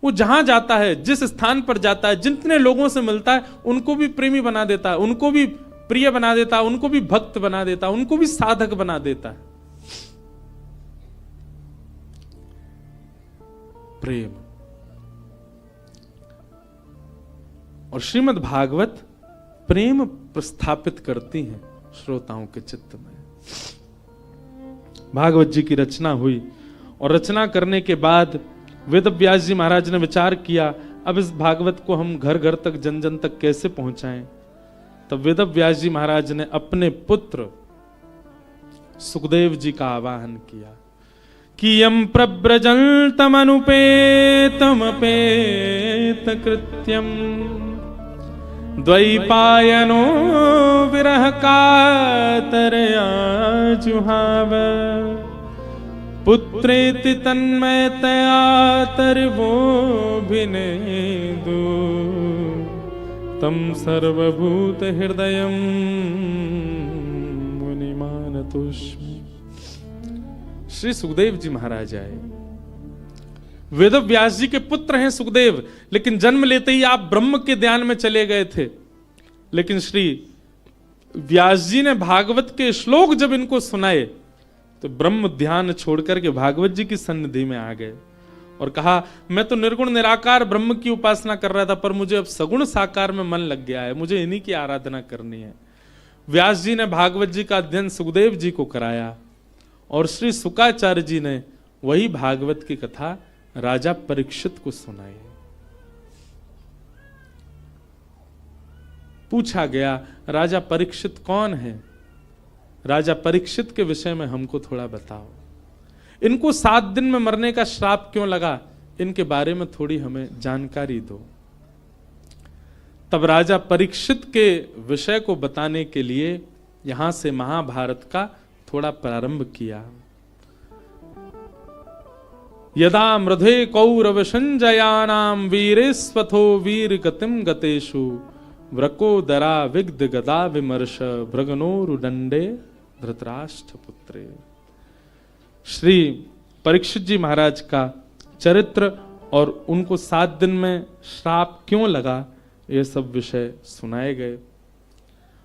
वो जहां जाता है, जिस स्थान पर जाता है, जितने लोगों से मिलता है, उनको भी प्रेमी बना देता है, उनको भी प्रिय बना देता है, उनको भी भक्त बना देता है, उनको भी साधक बना देता है। प्रेम। और श्रीमद् भागवत प्रेम प्रस्थापित करती हैं श्रोताओं के चित्त में। भागवत जी की रचना हुई और रचना करने के बाद वेद व्यास जी महाराज ने विचार किया, अब इस भागवत को हम घर घर तक, जन जन तक कैसे पहुंचाएं। तब वेद व्यास जी महाराज ने अपने पुत्र सुखदेव जी का आवाहन किया कि यम प्रव्रजन्तमनुपेतमपेत कृत्यम द्वैपायनो विरह कातरया जुहाव पुत्रेति तन्मयतया तर्वोऽभिनेदु तम सर्वभूत हृदयं मुनिमानतोऽस्मि। श्री सुखदेव जी महाराज आए। वेद व्यास जी के पुत्र हैं सुखदेव, लेकिन जन्म लेते ही आप ब्रह्म के ध्यान में चले गए थे। लेकिन श्री व्यास जी ने भागवत के श्लोक जब इनको सुनाए तो ब्रह्म ध्यान छोड़कर के भागवत जी की सन्निधि में आ गए और कहा, मैं तो निर्गुण निराकार ब्रह्म की उपासना कर रहा था, पर मुझे अब सगुण साकार में मन लग गया है, मुझे इन्हीं की आराधना करनी है। व्यास जी ने भागवत जी का अध्ययन सुखदेव जी को कराया और श्री शुकाचार्य जी ने वही भागवत की कथा राजा परीक्षित को सुनाई। पूछा गया, राजा परीक्षित कौन है? राजा परीक्षित के विषय में हमको थोड़ा बताओ। इनको 7 दिन में मरने का श्राप क्यों लगा, इनके बारे में थोड़ी हमें जानकारी दो। तब राजा परीक्षित के विषय को बताने के लिए यहां से महाभारत का थोड़ा प्रारंभ किया। यदा मृधे कौरव संजयानाम वीरेस्वथो वीर गतिम गतेषु व्रकोदरा विग्ध गदा विमर्श भृगनोरुदंडे धृतराष्ट्र पुत्रे। श्री परीक्षित जी महाराज का चरित्र और उनको 7 दिन में श्राप क्यों लगा, ये सब विषय सुनाए गए।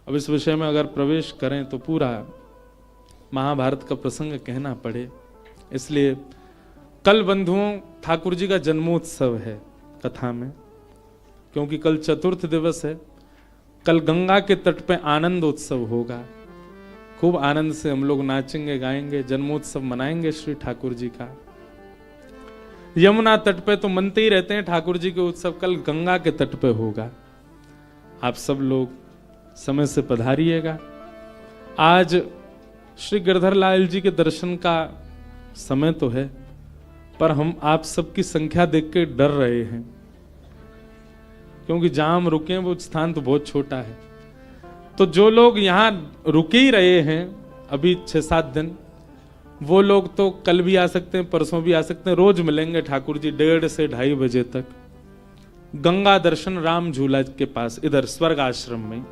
अब इस विषय में अगर प्रवेश करें तो पूरा महाभारत का प्रसंग कहना पड़े, इसलिए कल बंधुओं ठाकुर जी का जन्मोत्सव है कथा में, क्योंकि कल चतुर्थ दिवस है। कल गंगा के तट पे आनंद उत्सव होगा, खूब आनंद से हम लोग नाचेंगे गाएंगे, जन्मोत्सव मनाएंगे श्री ठाकुर जी का। यमुना तट पे तो मनते ही रहते हैं ठाकुर जी के उत्सव, कल गंगा के तट पे होगा। आप सब लोग समय से पधारिएगा। आज श्री गिरधर लाल जी के दर्शन का समय तो है, पर हम आप सबकी संख्या देख के डर रहे हैं, क्योंकि जहां हम रुके हैं वो स्थान तो बहुत छोटा है। तो जो लोग यहाँ रुके ही रहे हैं अभी 6-7 दिन, वो लोग तो कल भी आ सकते हैं, परसों भी आ सकते हैं। रोज मिलेंगे ठाकुर जी 1:30 से 2:30 बजे तक गंगा दर्शन राम झूला के पास, इधर स्वर्ग आश्रम में।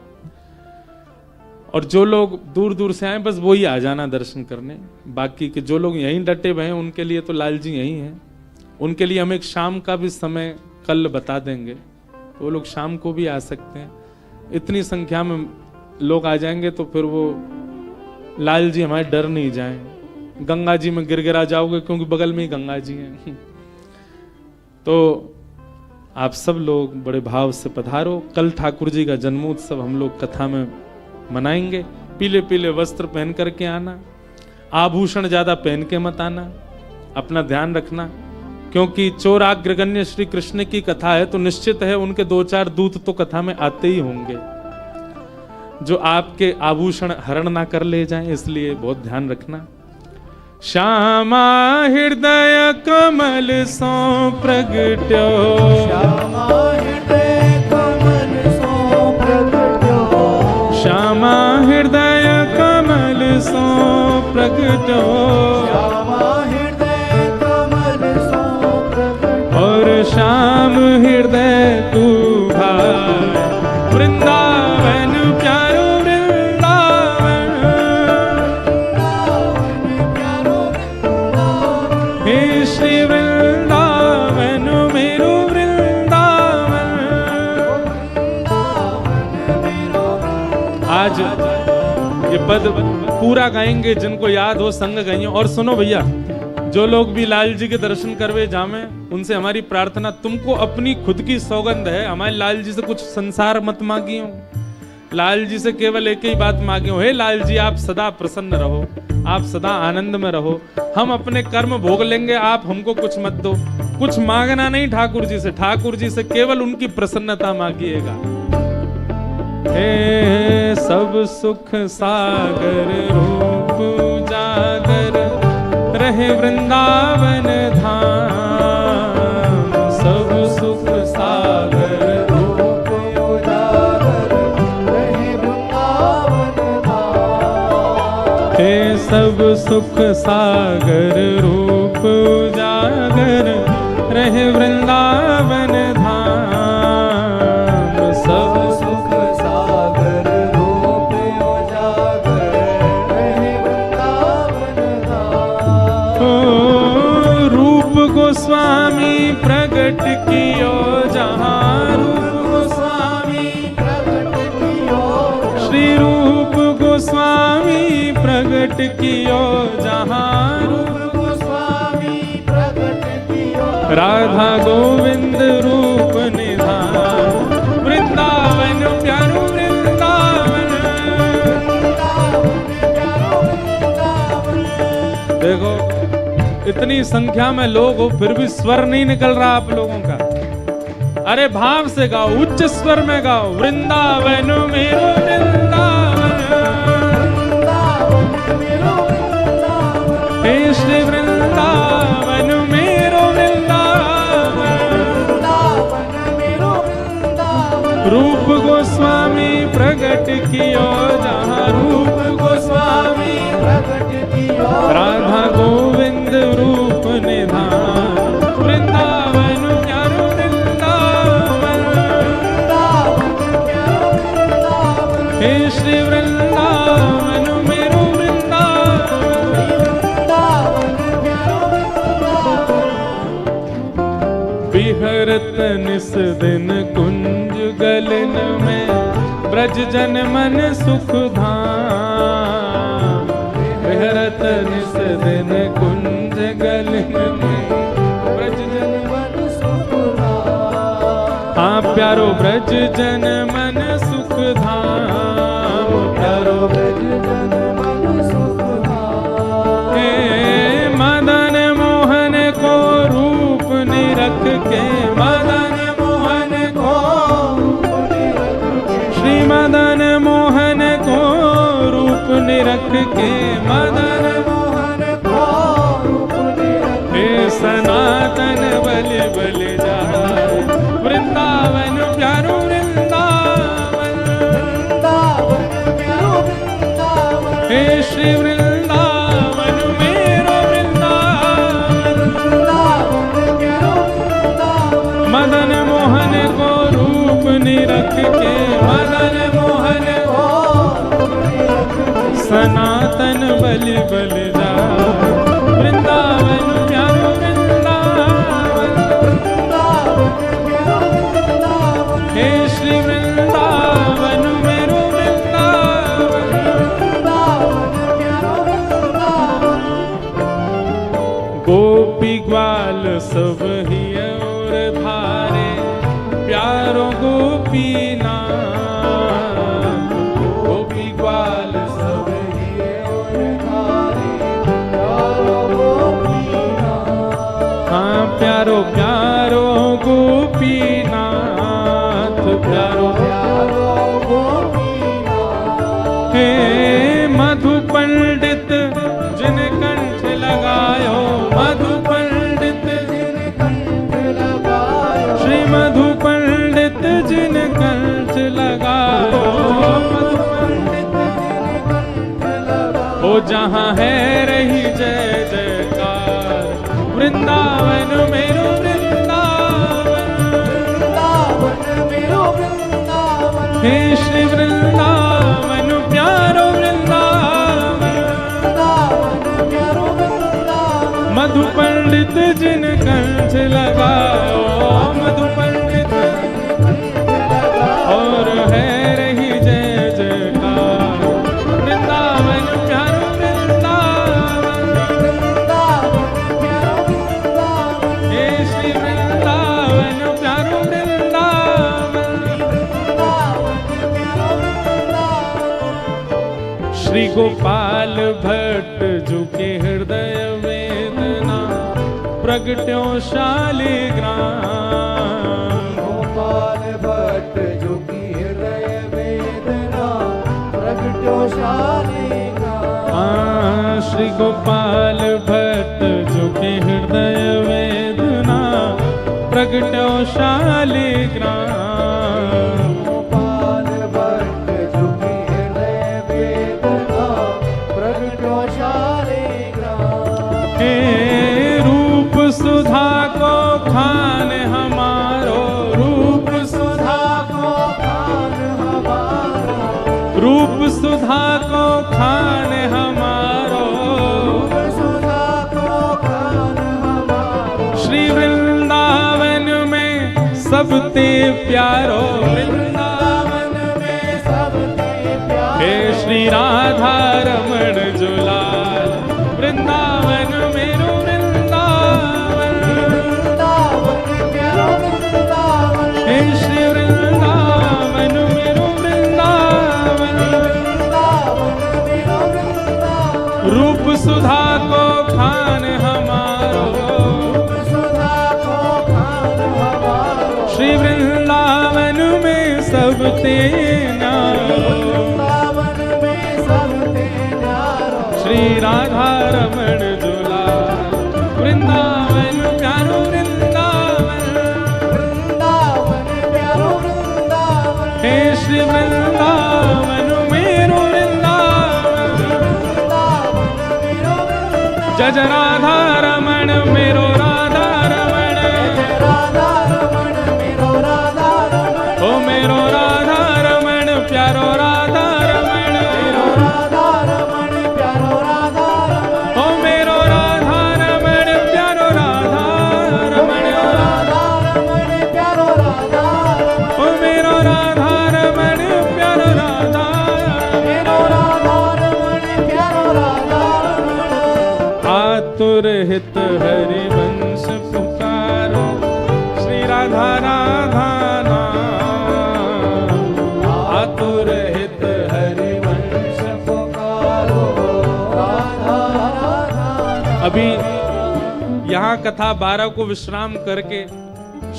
और जो लोग दूर दूर से आए बस वही आ जाना दर्शन करने। बाकी के जो लोग यहीं डटे हुए हैं उनके लिए तो लाल जी यहीं हैं, उनके लिए हम एक शाम का भी समय कल बता देंगे, तो वो लोग शाम को भी आ सकते हैं। इतनी संख्या में लोग आ जाएंगे तो फिर वो लाल जी हमारे डर नहीं जाएं, गंगा जी में गिरगिरा जाओगे, क्योंकि बगल में ही गंगा जी हैं। तो आप सब लोग बड़े भाव से पधारो। कल ठाकुर जी का जन्मोत्सव हम लोग कथा में मनाएंगे। पीले पीले वस्त्र पहन करके आना, आभूषण ज्यादा पहन के मत आना, अपना ध्यान रखना, क्योंकि चोराग्रगण्य श्री कृष्ण की कथा है तो निश्चित है उनके 2-4 दूत तो कथा में आते ही होंगे जो आपके आभूषण हरण ना कर ले जाएं, इसलिए बहुत ध्यान रखना। श्यामा हृदय कमल सो प्रगट्यो,
श्यामा हृदय कमल सो प्रगट्यो,
श्यामा हृदय कमल सो प्रगट्यो,
श्यामा हृदय कमल सो प्रगट्यो,
और श्याम हृदय वृंदावन प्यारो वृंदावन, हे श्री वृंदावन मेरो वृंदावन। आज ये पद पूरा गाएंगे, जिनको याद हो संग गाइए। और सुनो भैया, जो लोग भी लाल जी के दर्शन करवे जामे, उनसे हमारी प्रार्थना, तुमको अपनी खुद की सौगंध है, हमारे लाल जी से कुछ संसार मत मांगी हो, लाल जी से केवल एक ही बात मांगी हो, हे लाल जी आप सदा प्रसन्न रहो, आप सदा आनंद में रहो, हम अपने कर्म भोग लेंगे, आप हमको कुछ मत दो। कुछ मांगना नहीं ठाकुर जी से, ठाकुर जी से केवल उनकी प्रसन्नता मांगिएगा। हे सब सुख सागर रूप उजागर, रहे वृंदावन धाम। सब सुख सागर
रूप उजागर, रहे वृंदावन धाम।
हे सब सुख सागर रूप उजागर, रहे वृंदावन धाम। सब
सुख सागर रूप उजागर, रहे वृंदावन धाम।
ओ रूप गोस्वामी प्रगट कियो जहाँ, रूप गोस्वामी
प्रगट कियो,
श्री रूप गोस्वामी प्रगट कियो जहाँ,
रूप गोस्वामी प्रगट कियो,
राधा गोविंद रूप निधान। वृंदावन प्यारो वृंदावन, देखो इतनी संख्या में लोग हो फिर भी स्वर नहीं निकल रहा आप लोगों का। अरे भाव से गाओ, उच्च स्वर में गाओ, वृंदावन मेरो वृंदावन, हे श्री वृंदावन मेरो वृंदावन। रूप गोस्वामी प्रगट कियो जहाँ, रूप गोस्वामी
प्रगट कियो,
राधा गोविंद रूप निधान। वृंदावन प्यारो वृंदावन, हे श्री वृंदावन मेरो वृंदावन। विहरत निस दिन कुंज गलन में, ब्रज जन मन सुख धाम। विहरत निस दिन कुंज गलन में, ब्रज जन मन सुख धाम। हाँ प्यारो ब्रज जन मन सुख धाम, प्यारो
ब्रज जन मन सुख धाम।
हे मदन मोहन को रूप निरख के, मदन मोहन को, श्री मदन मोहन को रूप निरख के, मदन
मोहन को रूप निरख,
हे सनातन बलि बलि जाए। वृंदावन प्यारो वृंदावन,
वृंदावन प्यारो वृंदावन,
हे श्री वृंदावन मेरो वृंदावन।
वृंदावन प्यारो वृंदावन,
मदन मोहन को रूप निरख के, मदन मोहन को सनातन बलि बलि जाए। वृंदावन प्यारो वृंदावन, हे श्री वृंदावन मेरो वृंदावन। गोपी ग्वाल सब ही और धारे, प्यारो गोपी नाम। गोपी ग्वाल सब ही और धारे,
प्यारो गोपी नाथ।
हाँ प्यारो प्यारो गोपीनाथ, प्यारो
प्यारो गोपी नाथ।
हे मधु पंडित जिन कंठ लगायो, मधु पंडित
जिन कंठ लगायो,
श्री मधु पंडित जिन कंठ लगायो।
मधु पंडित जिन कंठ लगायो,
ओ जहाँ है रही जय जयकार। वृंदावन मेरो वृंदावन,
वृंदावन मेरो वृंदावन,
हे श्री वृंदावन प्यारो वृंदावन, मधु पंडित जिन कंठ लगाओ, मधु पंडित और है रही जय जयकार। वृंदावन प्यारो वृंदावन, हे श्री वृंदावन प्यारो वृंदावन। श्री गोपाल भट्ट जो के हृदय वेदना प्रगट्यो शालिग्राम।
गोपाल भट्ट जो की हृदय वेदना प्रगट्यो शालिग्राम।
श्री गोपाल भट्ट जो के हृदय वेदना प्रगट्यो शालिग्राम।
गोपाल भट्ट जो की हृदय वेदना प्रगट्यो शालिग्राम।
हे रूप सुधा को खान हमारो, रूप सुधा को
खान हमारा,
रूप सुधा को खान हमारो।
सुधा को खान हमारा।
श्री वृंदावन में सबते प्यारो, वृंदावन
में सबके प्यारे।
हे श्री राधा रमण जुलाल। वृंदावन मेरो वृंदावन,
वृंदावन प्यारो वृंदावन।
हे श्री वृंदावन मेरो वृंदावन।
वृंदावन मेरो वृंदावन।
रूप सुधा को खान हमारो,
सुधा को खान हमारा।
श्री वृंदावन में सबते न्यारो।
वृंदावन में सबके न्यारो।
श्री राधा रमण जुलाल। वृंदावन प्यारो वृंदावन,
वृंदावन प्यारो वृंदावन।
हे श्री वृंदावन मेरो वृंदावन।
वृंदावन मेरो वृंदावन।
जय जय राधा रमण मेरो राधा रमण।
राधा रमण मेरो राधा रमण।
ओ मेरो राधा रमण प्यारो राधा रमण।
राधा रमण प्यारो राधा रमण।
ओ मेरो राधा रमण प्यारो राधा रमण।
राधा रमण प्यारो राधा रमण।
ओ मेरो राधा रमण प्यारो राधा।
मेरो राधा रमण प्यारो राधा रमण।
आतुर हित हरि वंश पुकारो, श्री राधा राधा नाम। आतुर हित हरि वंश
पुकारो राधा राधा।
अभी यहाँ कथा 12 को विश्राम करके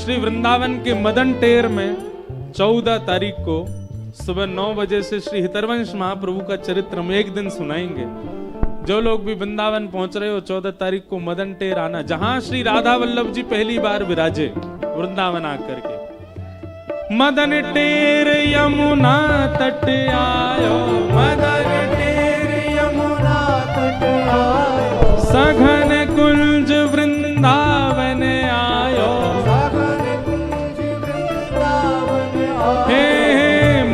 श्री वृंदावन के मदन टेर में 14 तारीख को सुबह 9 बजे से श्री हितरवंश महाप्रभु का चरित्र हम एक दिन सुनाएंगे। जो लोग भी वृंदावन पहुंच रहे हो 14 तारीख को मदन टेर आना, जहां श्री राधा वल्लभ जी पहली बार विराजे वृंदावन आकर के। मदन टेर यमुना तट आयो, मदन टेर
यमुना तट आयो।
सघन कुंज वृंदावन आयो।
सघन कुंज वृंदावन आयो।
हे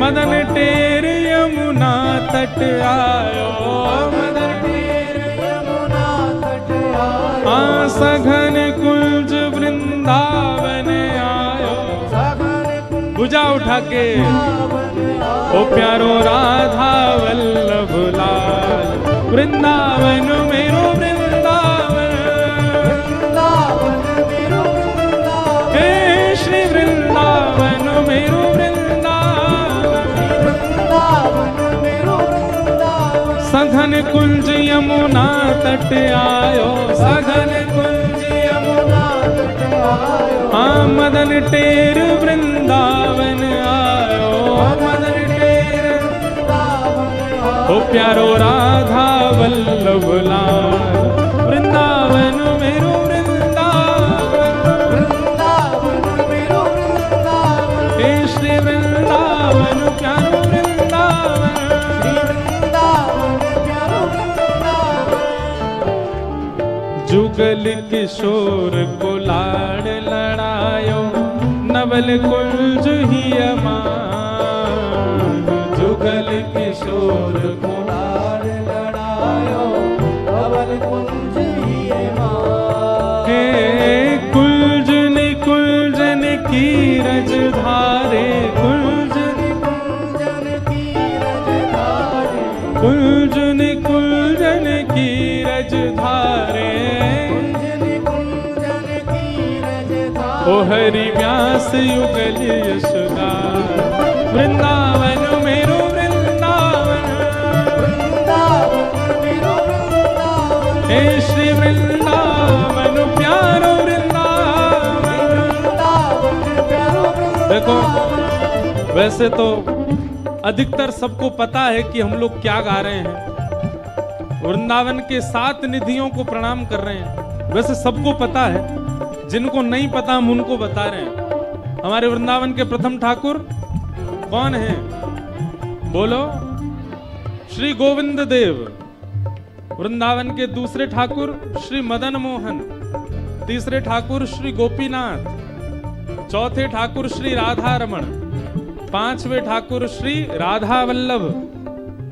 मदन टेर यमुना तट आयो, मदन
टेर यमुना तट आयो।
सघन कुंज वृंदावन आयो।
सघन कुंज
भुजा उठा के
वृंदावन आयो।
ओ प्यारो राधा वल्लभ लाल। वृंदावन मेरो वृंदावन,
वृंदावन मेरो वृंदावन।
हे श्री वृंदावन मेरो वृंदावन।
वृंदावन मेरो वृंदावन।
सघन कुंज यमुना तट आयो, सघन कुंज
यमुना तट आयो।
मदन टेर वृंदावन आयो, मदन टेर
वृंदावन आयो।
ओ प्यारो राधा वल्लभ लाल। वृंदावन मेरो वृंदावन,
वृंदावन मेरो वृंदावन।
हे श्री वृंदावन प्यारो वृंदावन।
श्री वृंदावन प्यारो वृंदावन।
जुगल किशोर को लाड़ लड़ायो, नवल कुंज ही अमान। युगल किशोर को
लाड़ लड़ायो धवल कुंज ही माँ।
हे कुंजन कुंजन की रज धारे कुंजन
कुंजन की रज धारे
कुंजन कुंजन की रज धारे
कुंजन की रज धारे।
ओ हरि व्यास युगल यशगार वृंदावन मेरो वृंदावन
वृंदावन मेरो वृंदावन
हे श्री वृंदावन प्यारो वृंदावन।
वृंदावन प्यारो
देखो
वृंदावन।
वैसे तो अधिकतर सबको पता है कि हम लोग क्या गा रहे हैं, वृंदावन के 7 निधियों को प्रणाम कर रहे हैं। वैसे सबको पता है, जिनको नहीं पता हम उनको बता रहे हैं। हमारे वृंदावन के प्रथम ठाकुर कौन है? बोलो, श्री गोविंद देव। वृंदावन के दूसरे ठाकुर श्री मदन मोहन, तीसरे ठाकुर श्री गोपीनाथ, चौथे ठाकुर श्री राधा रमण, पांचवें ठाकुर श्री राधा वल्लभ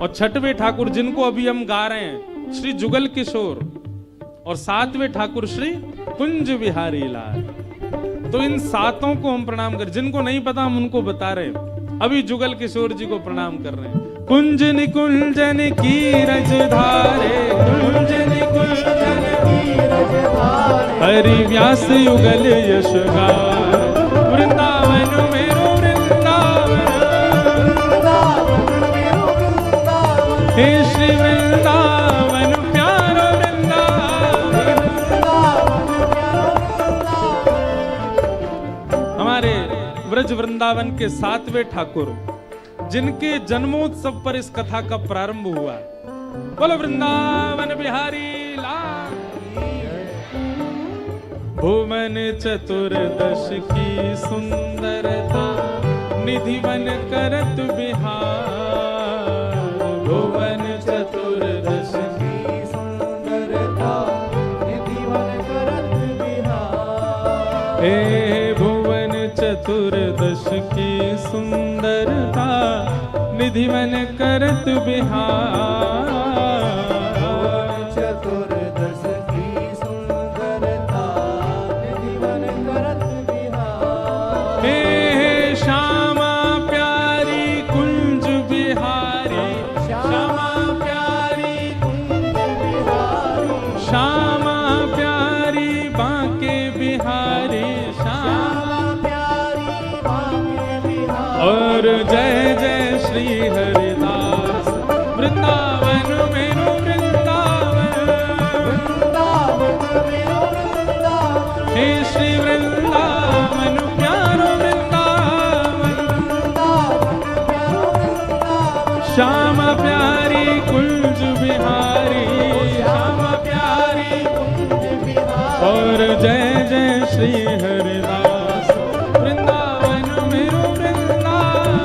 और छठवें ठाकुर जिनको अभी हम गा रहे हैं श्री जुगल किशोर और 7वें ठाकुर श्री कुंज बिहारी लाल। तो इन 7 को हम प्रणाम कर, जिनको नहीं पता हम उनको बता रहे हैं। अभी जुगल किशोर जी को प्रणाम कर रहे हैं। कुंजन कुंजन की रज धारे कुंजन कुंजन
की रज धारे
हरि व्यास युगल यशगार वृंदावन मेरो वृंदावन।
वृंदावन मेरो वृंदावन
हे श्री वृंदावन प्यारो वृंदावन।
वृंदावन प्यारो वृंदावन।
हमारे ब्रज वृंदावन के 7वें ठाकुर जिनके जन्मोत्सव पर इस कथा का प्रारंभ हुआ, बोलो वृंदावन बिहारी लाल। भुवन चतुर्दश की सुंदरता निधिवन करत बिहार। भुवन चतुर्दश
की सुंदरता निधिवन करत बिहार।
हे भुवन चतुर्दश की सुंदरता निधिवन करत बिहार।
चतुर्दश की सुंदरता निधिवन करत बिहार।
हे श्यामा प्यारी कुंज बिहारी श्यामा प्यारी
कुंज बिहारी
श्यामा प्यारी बांके बिहारी श्यामा
प्यारी बांके बिहारी।
और जय जय श्री हरिदास वृंदावन मेरो वृंदावन।
वृंदावन मेरो वृंदावन
हे श्री वृंदावन प्यारो वृंदावन।
वृंदावन प्यारो वृंदावन।
श्यामा प्यारी कुंज बिहारी श्यामा प्यारी
कुंज बिहारी।
और जय जय श्री हरिदास वृंदावन मेरो वृंदावन।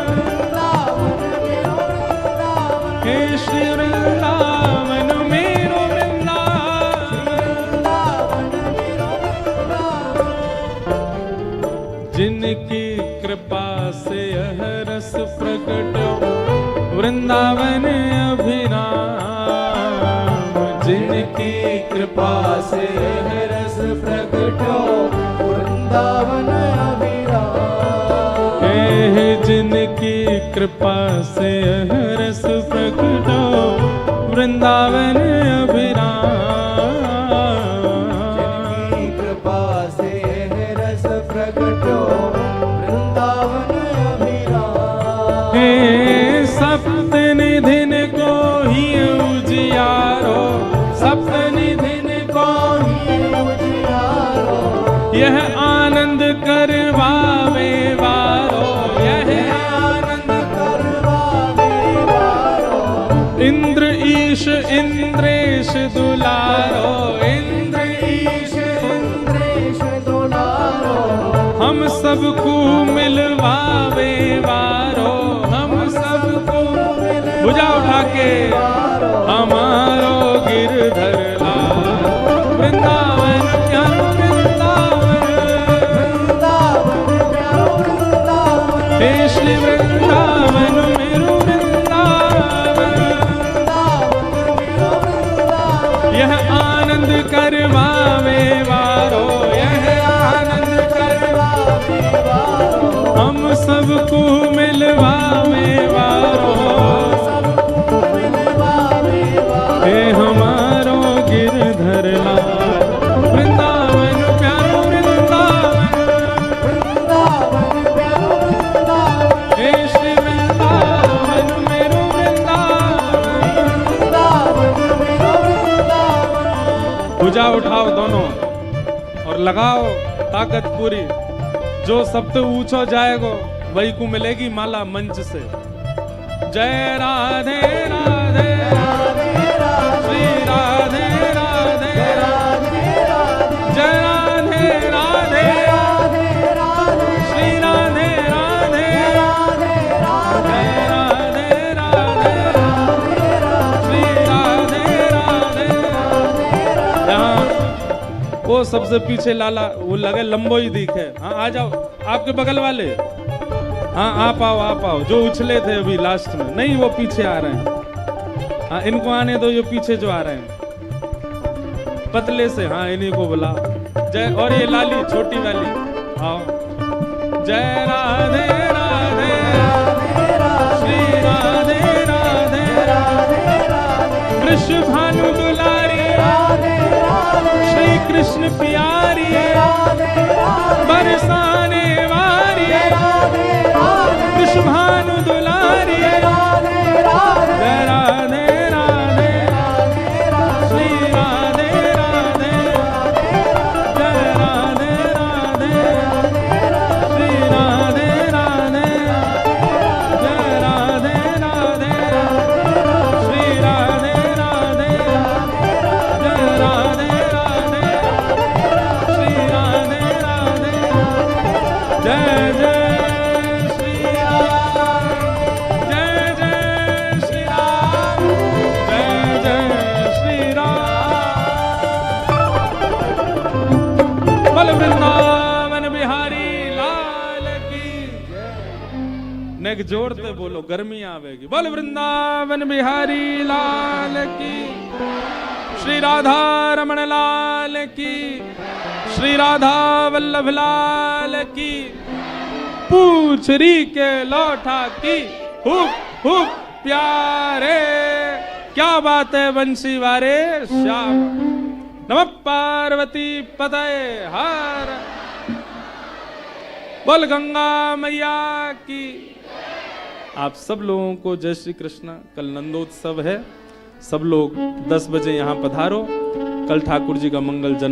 वृंदावन मेरो वृंदावन
हे श्री वृंदावन मेरो वृंदावन।
वृंदावन मेरो वृंदावन।
जिनकी कृपा से यह रस प्रकट वृंदावन अभिराम। जिनकी कृपा से यह रस प्रकट
वृंदावन अभिराम।
हे जिनकी कृपा से यह रस प्रकट वृंदावन अभिराम।
जिनकी कृपा से यह रस प्रकटो वृंदावन अभिराम।
हे सप्तनिधिन को ही उजियारो सप्तनिधिन को
ही उजियारो
यह आनंद करवावे वारो यह
आनंद करवावे वारो।
इंद्र ईश इंद्रेश दुलारो इंद्र ईश
इंद्रेश दुलारो
हम सबको मिलवावे वारो हम सबको भुजा उठा के हमारो गिरधर लाल वृंदावन प्यारो वृंदावन।
वृंदावन प्यारो वृंदावन
हे श्री वृंदावन मेरो सबको मिलवावे वारो,
सबको मिलवावे वारो,
हे हमारो गिरधर लाल। वृंदावन प्यारो वृंदावन,
वृंदावन प्यारो वृंदावन,
हे श्री वृंदावन मेरो वृंदावन।
वृंदावन मेरो वृंदावन।
भुजा उठाओ दोनों और लगाओ ताकत पूरी। जो सबसे ऊंचा जाएगा वही को मिलेगी माला मंच से। जय राधे राधे श्री राधे राधे, जय राधे राधे श्री राधे राधे, जय राधे राधे श्री राधे राधे। यहाँ वो सबसे पीछे लाला वो लगे लंबो ही दिखे। हाँ आ जाओ आपके बगल वाले, हाँ आप आओ जो उछले थे अभी लास्ट में, नहीं वो पीछे आ रहे हैं। हाँ इनको आने दो, ये पीछे जो आ रहे हैं पतले से, हाँ इन्हीं को बुला। जय, और ये लाली छोटी वाली आओ। जय राधे राधे श्री राधे राधे, कृष्ण भानु दुलारी श्री कृष्ण प्यारी, बरसाने वारी कृष्ण भानु दुलारी। जय राधे राधे श्री राधे राधे, जय राधे राधे श्री राधे राधे, जय राधे राधे श्री राधे राधे, जय राधे राधे श्री राधे राधे। जय जय श्री राम, जय जय श्री राम, जय जय श्री राम। बोल वृंदावन बिहारी लाल की। नेक जोड़ते बोलो गर्मी आवेगी। बोल वृंदावन बिहारी लाल की, श्री राधा रमण लाल की, श्री राधा वल्लभ लाल की, पूछरी के लौठा की। हुप हुप प्यारे, क्या बात है बंसी वारे श्याम। नमः पार्वती पतये हर, बोल गंगा मैया की। आप सब लोगों को जय श्री कृष्ण। कल नंदोत्सव है, सब लोग 10 बजे यहाँ पधारो। कल ठाकुर जी का मंगल जन्म